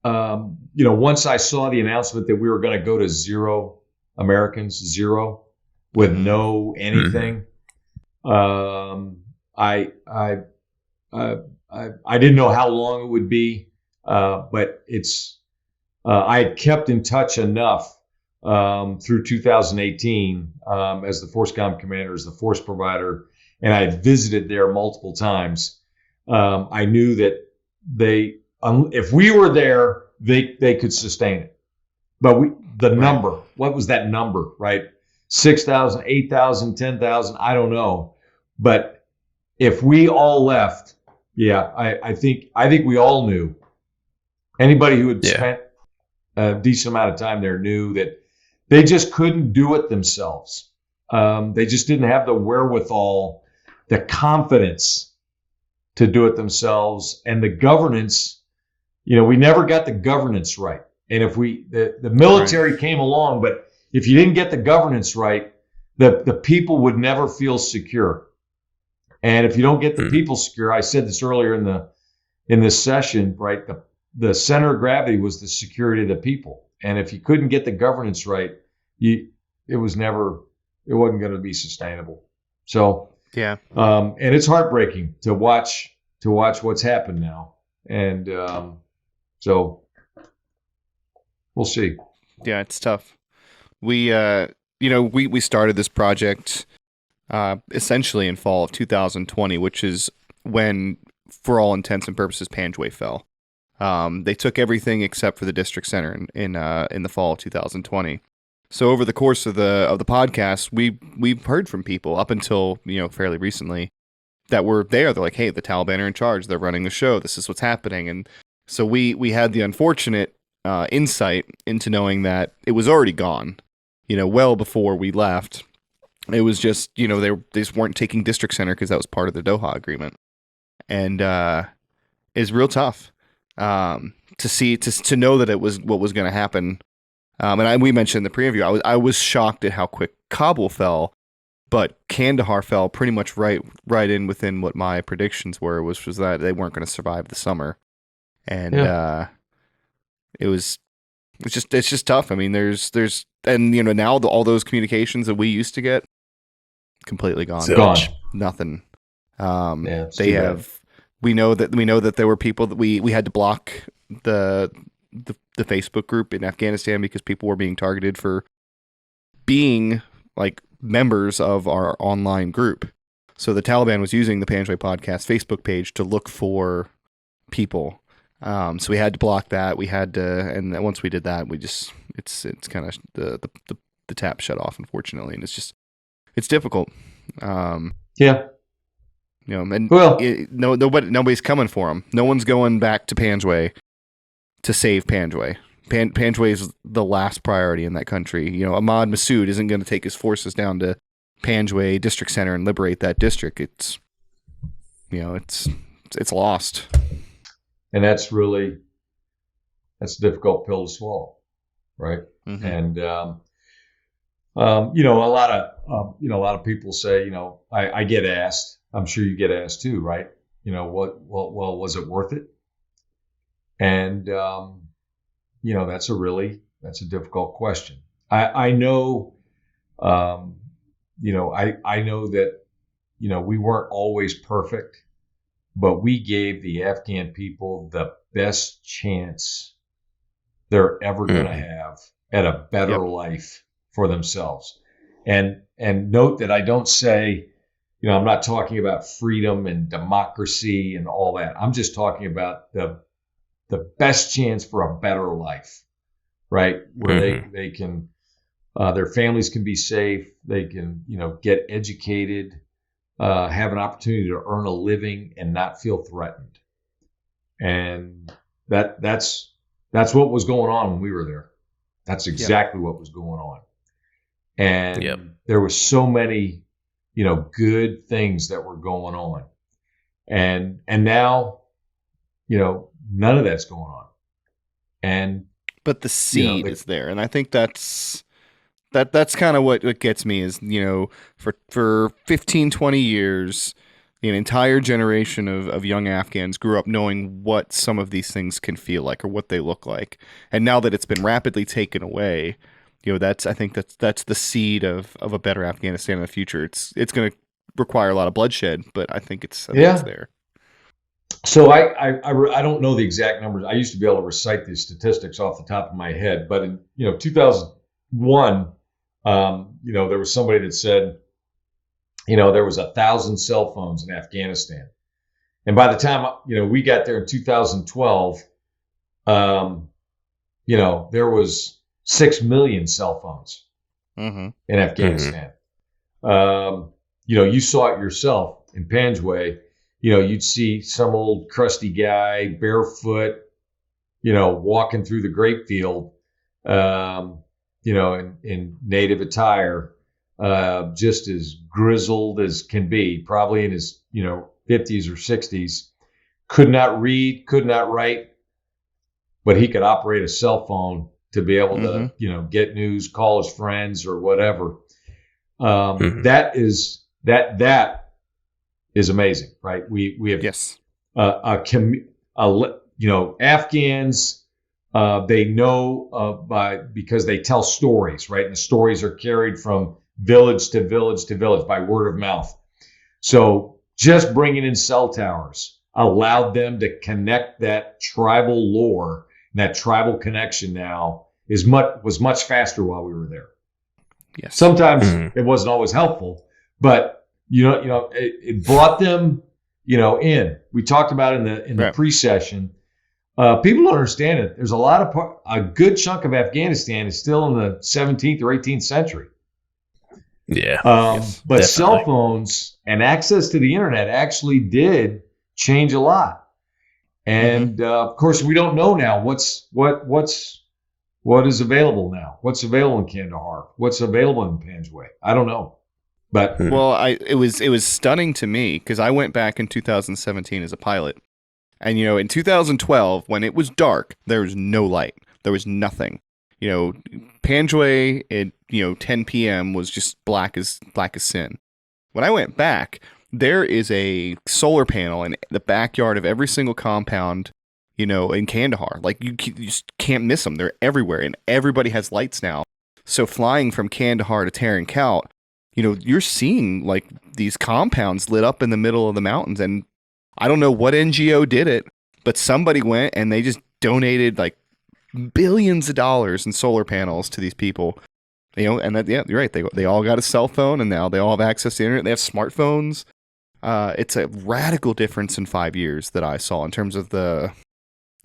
Once I saw the announcement that we were going to go to zero Americans, with no anything, I didn't know how long it would be, but I had kept in touch enough through 2018 as the Force Comm commander, as the force provider, and I had visited there multiple times. I knew that if we were there, they could sustain it. But number, what was that number, right? 6,000, 8,000, 10,000, I don't know. But if we all left, I think we all knew. Anybody who had spent a decent amount of time there knew that they just couldn't do it themselves. They just didn't have the wherewithal, the confidence to do it themselves, and the governance. We never got the governance right. And if the military came along, but if you didn't get the governance right, the people would never feel secure. And if you don't get the people secure, I said this earlier in this session, right? The center of gravity was the security of the people. And if you couldn't get the governance right, it wasn't going to be sustainable. So yeah, and it's heartbreaking to watch what's happened now, and so we'll see. Yeah, it's tough. We started this project essentially in fall of 2020, which is when, for all intents and purposes, Panjway fell. They took everything except for the district center in the fall of 2020. So over the course of the podcast, we've heard from people up until fairly recently that were there. They're like, hey, the Taliban are in charge. They're running the show. This is what's happening. And so we had the unfortunate insight into knowing that it was already gone. Well before we left. It was just they just weren't taking district center because that was part of the Doha agreement, and it's real tough. To know that it was what was going to happen. And we mentioned in the preview, I was shocked at how quick Kabul fell, but Kandahar fell pretty much right in within what my predictions were, which was that they weren't going to survive the summer. And it's just tough. I mean, there's now all those communications that we used to get completely gone. Nothing. They have. We know that there were people that we had to block the Facebook group in Afghanistan because people were being targeted for being like members of our online group. So the Taliban was using the Panjwai Podcast Facebook page to look for people. So we had to block that. We had to, and once we did that, it's kind of the tap shut off, unfortunately, and it's difficult. Nobody's coming for them. No one's going back to Panjway to save Panjway. Panjway is the last priority in that country. Ahmad Massoud isn't going to take his forces down to Panjway District Center and liberate that district. It's lost. And that's a difficult pill to swallow, right? Mm-hmm. And a lot of people say, I get asked. I'm sure you get asked too, right? Was it worth it? And that's a difficult question. I know I know that, we weren't always perfect, but we gave the Afghan people the best chance they're ever going to have at a better life for themselves. And note that I don't say, I'm not talking about freedom and democracy and all that. I'm just talking about the best chance for a better life, right? Where they can, their families can be safe. They can, get educated, have an opportunity to earn a living and not feel threatened. And that's what was going on when we were there. That's exactly what was going on. And there were so many, good things that were going on. And now, none of that's going on. But the seed is there. And I think that's kind of what gets me is, for 15, 20 years, an entire generation of young Afghans grew up knowing what some of these things can feel like or what they look like. And now that it's been rapidly taken away, I think that's the seed of a better Afghanistan in the future. It's going to require a lot of bloodshed, but I think it's there. So I don't know the exact numbers. I used to be able to recite these statistics off the top of my head, but in 2001, there was somebody that said, there was 1,000 cell phones in Afghanistan, and by the time we got there in 2012, there was 6 million cell phones in Afghanistan. You saw it yourself in Panjway. You'd see some old crusty guy barefoot, walking through the grape field, in native attire, just as grizzled as can be, probably in his, 50s or 60s, could not read, could not write, but he could operate a cell phone to be able to, get news, call his friends or whatever. That is amazing, right? We have Afghans. They know because they tell stories, right? And the stories are carried from village to village to village by word of mouth. So just bringing in cell towers allowed them to connect that tribal lore, and that tribal connection now was much faster while we were there. Yes. Sometimes it wasn't always helpful, but it brought them, in. We talked about in the pre-session. People don't understand it. There's a good chunk of Afghanistan is still in the 17th or 18th century. Yeah. But definitely. Cell phones and access to the internet actually did change a lot. And of course, we don't know now what is available now. What's available in Kandahar? What's available in Panjway? I don't know. But it was stunning to me because I went back in 2017 as a pilot. And, in 2012, when it was dark, there was no light. There was nothing. Panjway at, 10 p.m. was just black as sin. When I went back, there is a solar panel in the backyard of every single compound, in Kandahar. Like, you just can't miss them. They're everywhere, and everybody has lights now. So flying from Kandahar to Tarin Kowt, you're seeing, like, these compounds lit up in the middle of the mountains, and I don't know what NGO did it, but somebody went and they just donated like billions of dollars in solar panels to these people. And that, you're right. They all got a cell phone, and now they all have access to the internet. They have smartphones. It's a radical difference in 5 years that I saw in terms of the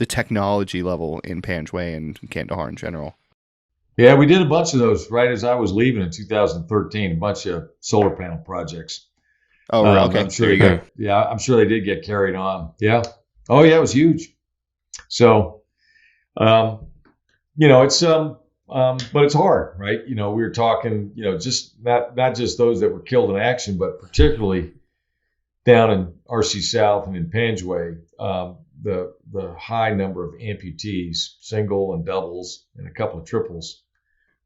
technology level in Panjway and Kandahar in general. Yeah, we did a bunch of those right as I was leaving in 2013. A bunch of solar panel projects. Oh, really? Okay. I'm sure they did get carried on. Yeah. Oh, yeah, it was huge. So, it's but it's hard, right? We were talking, just not just those that were killed in action, but particularly down in RC South and in Panjway, the high number of amputees, single and doubles, and a couple of triples.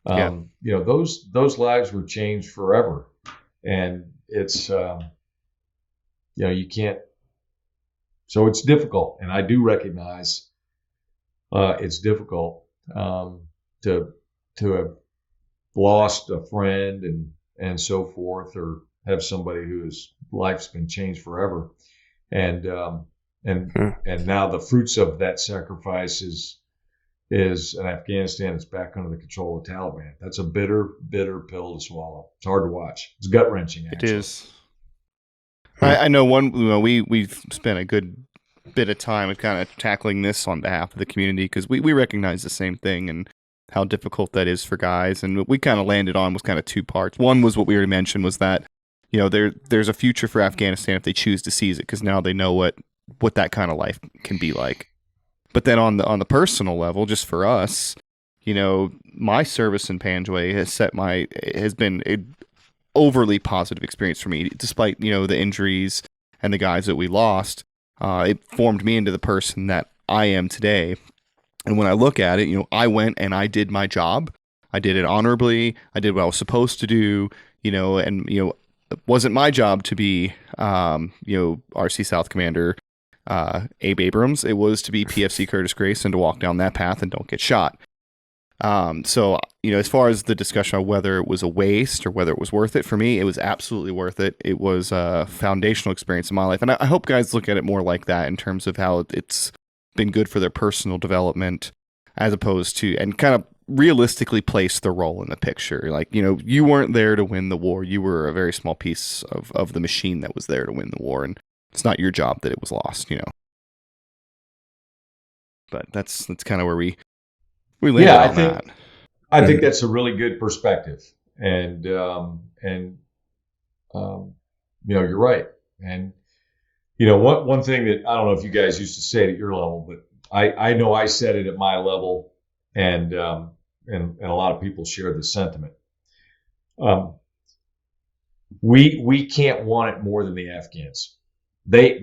Those lives were changed forever, and it's you can't. So it's difficult, and I do recognize it's difficult to have lost a friend and and so forth, or have somebody whose life's been changed forever. And now the fruits of that sacrifice is an Afghanistan that's back under the control of the Taliban. That's a bitter, bitter pill to swallow. It's hard to watch. It's gut wrenching. It is. I know we've spent a good bit of time of kind of tackling this on behalf of the community, because we recognize the same thing and how difficult that is for guys. And what we kind of landed on was kind of two parts. One was what we already mentioned, was that, you know, there's a future for Afghanistan if they choose to seize it, because now they know what that kind of life can be like. But then on the personal level, just for us, you know, my service in Panjway has been an overly positive experience for me, despite, you know, the injuries and the guys that we lost. It formed me into the person that I am today. And when I look at it, you know, I went and I did my job. I did it honorably. I did what I was supposed to do, you know, and, you know, it wasn't my job to be, you know, RC South Commander Abe Abrams. It was to be PFC Curtis Grace and to walk down that path and don't get shot. So, you know, as far as the discussion on whether it was a waste or whether it was worth it, for me, it was absolutely worth it. It was a foundational experience in my life. And I hope guys look at it more like that, in terms of how it's been good for their personal development, as opposed to, and kind of realistically place the role in the picture. Like, you know, you weren't there to win the war. You were a very small piece of the machine that was there to win the war. And it's not your job that it was lost, you know. But that's kind of where we landed on that. I think that's a really good perspective, and you know, you're right. And you know, one thing that I don't know if you guys used to say it at your level, but I know I said it at my level, and a lot of people share the sentiment. We can't want it more than the Afghans. They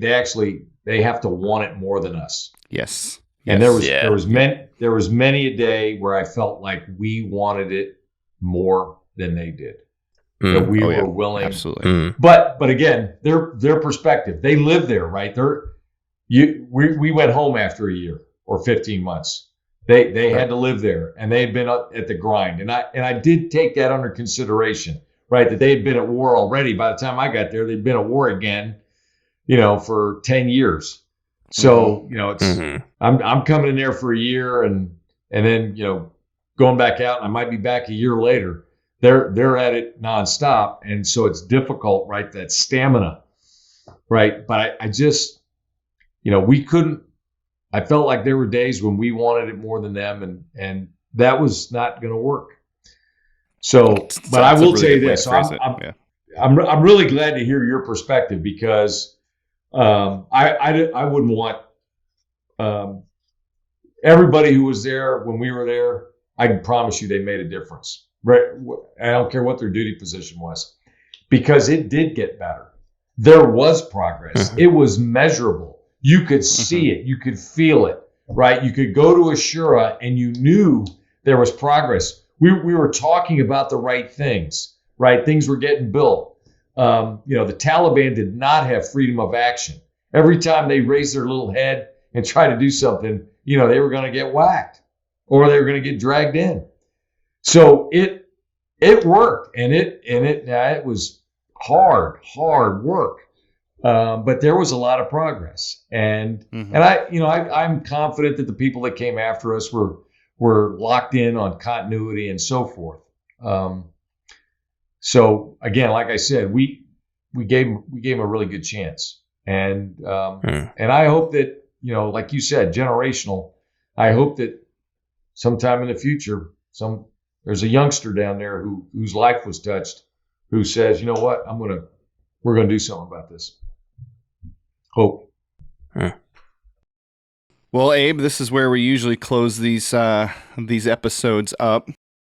have to want it more than us. Yes. And there was many a day where I felt like we wanted it more than they did. That we were willing. Absolutely. But again, their perspective. They live there, right? We went home after a year or 15 months. They had to live there, and they had been at the grind. And I did take that under consideration, right? That they had been at war already. By the time I got there, they'd been at war again, you know, for 10 years. So, you know, it's I'm coming in there for a year and then, you know, going back out, and I might be back a year later. They're at it nonstop. And so it's difficult, right? That stamina, right? But I just, you know, I felt like there were days when we wanted it more than them, and that was not going to work. So, but I will tell you this, I'm really glad to hear your perspective, because I wouldn't want everybody who was there when we were there. I can promise you they made a difference. Right? I don't care what their duty position was, because it did get better. There was progress. It was measurable. You could see it. You could feel it. Right? You could go to Ashura and you knew there was progress. We were talking about the right things. Right? Things were getting built. You know, the Taliban did not have freedom of action. Every time they raised their little head and tried to do something, you know, they were going to get whacked or they were going to get dragged in. So it worked, and it was hard work. But there was a lot of progress, and I'm confident that the people that came after us were locked in on continuity and so forth. So again, like I said, we gave him a really good chance, and I hope that, you know, like you said, generational. I hope that sometime in the future, there's a youngster down there whose life was touched, who says, you know what, we're gonna do something about this. Hope. Well, Abe, this is where we usually close these episodes up.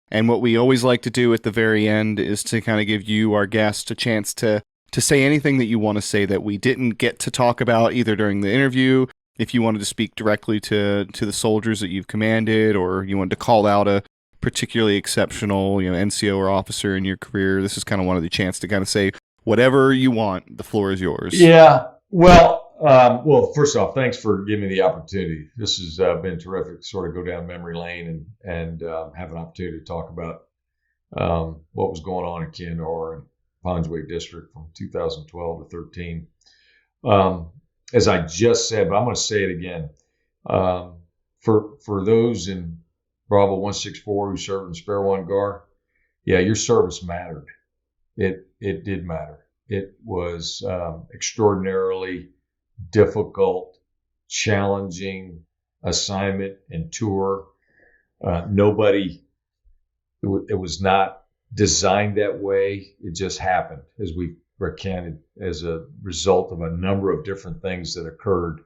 And what we always like to do at the very end is to kind of give you, our guest, a chance to say anything that you want to say that we didn't get to talk about either during the interview. If you wanted to speak directly to the soldiers that you've commanded, or you wanted to call out a particularly exceptional, you know, NCO or officer in your career, this is kind of one of the chance to kind of say whatever you want. The floor is yours. Yeah. Well, first off, thanks for giving me the opportunity. This has been terrific to sort of go down memory lane and have an opportunity to talk about what was going on in Kandahar and Panjway district from 2012 to 13. As I just said, but I'm going to say it again. For those in Bravo 164 who served in Sperwan Ghar, yeah, your service mattered. It did matter. It was extraordinarily difficult, challenging assignment and tour. It was not designed that way. It just happened, as we recanted, as a result of a number of different things that occurred.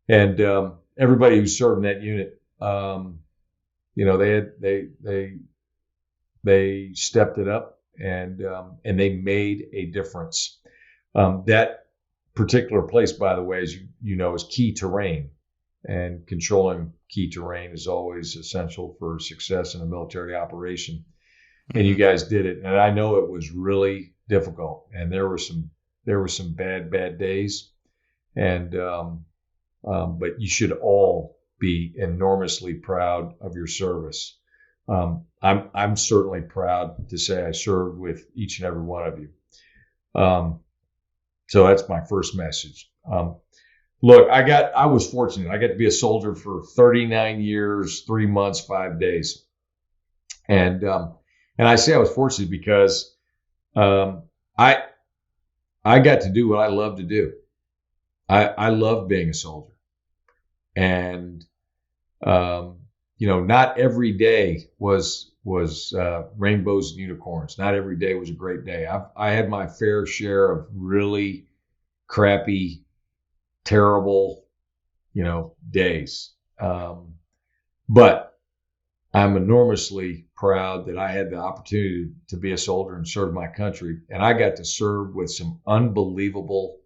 And everybody who served in that unit, they stepped it up and they made a difference. That particular place, by the way, as you know, is key terrain, and controlling key terrain is always essential for success in a military operation. And you guys did it, and I know it was really difficult, and there were some bad days, and but you should all be enormously proud of your service. I'm certainly proud to say I served with each and every one of you. So that's my first message. Look, I was fortunate. I got to be a soldier for 39 years, 3 months, 5 days. And I say I was fortunate because I got to do what I love to do. I love being a soldier. And not every day was rainbows and unicorns. Not every day was a great day. I had my fair share of really crappy, terrible, days. But I'm enormously proud that I had the opportunity to be a soldier and serve my country. And I got to serve with some unbelievable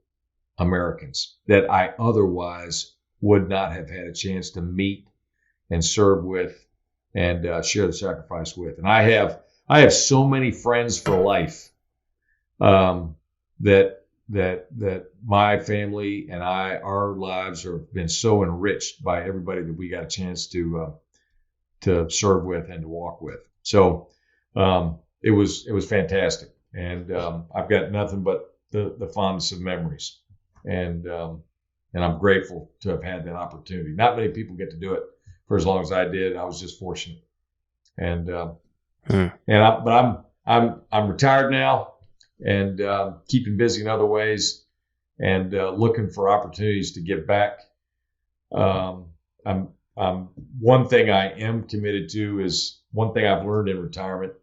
Americans that I otherwise would not have had a chance to meet and serve with and share the sacrifice with. And I have so many friends for life that my family and our lives have been so enriched by everybody that we got a chance to serve with and to walk with. So it was fantastic, and I've got nothing but the fondness of memories, and I'm grateful to have had that opportunity. Not many people get to do it for as long as I did. I was just fortunate, but I'm retired now, and keeping busy in other ways, and looking for opportunities to give back. One thing I am committed to is one thing I've learned in retirement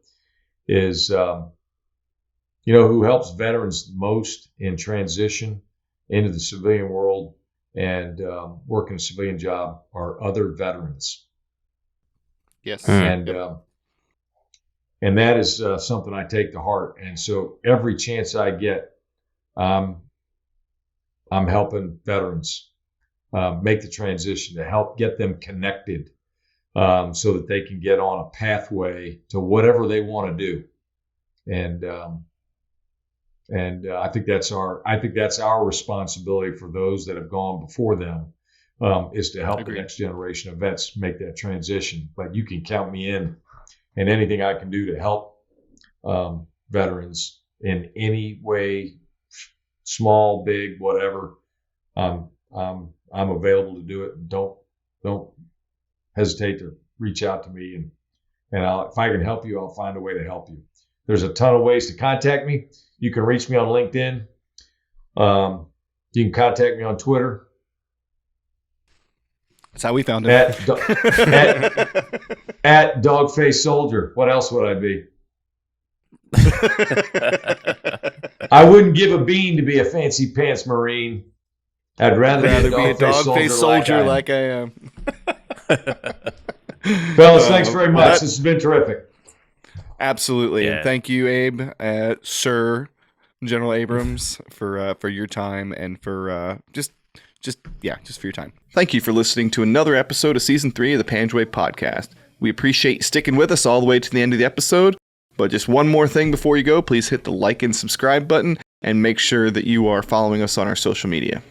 is, who helps veterans most in transition into the civilian world and working a civilian job are other veterans. Yes. And that is something I take to heart. And so every chance I get, I'm helping veterans make the transition, to help get them connected so that they can get on a pathway to whatever they want to do. And I think that's our responsibility for those that have gone before them, is to help the next generation of vets make that transition. But you can count me in, and anything I can do to help veterans in any way, small, big, whatever, I'm available to do it. Don't hesitate to reach out to me, and if I can help you, I'll find a way to help you. There's a ton of ways to contact me. You can reach me on LinkedIn. You can contact me on Twitter. That's how we found it. At Dogface Soldier. What else would I be? I wouldn't give a bean to be a fancy pants Marine. I'd rather be a dog-faced soldier like I am. Fellas, thanks very much. This has been terrific. Absolutely. Yeah. And thank you, Abe, Sir General Abrams, for your time and for just for your time. Thank you for listening to another episode of Season 3 of the Panjwai Podcast. We appreciate you sticking with us all the way to the end of the episode. But just one more thing before you go, please hit the like and subscribe button and make sure that you are following us on our social media.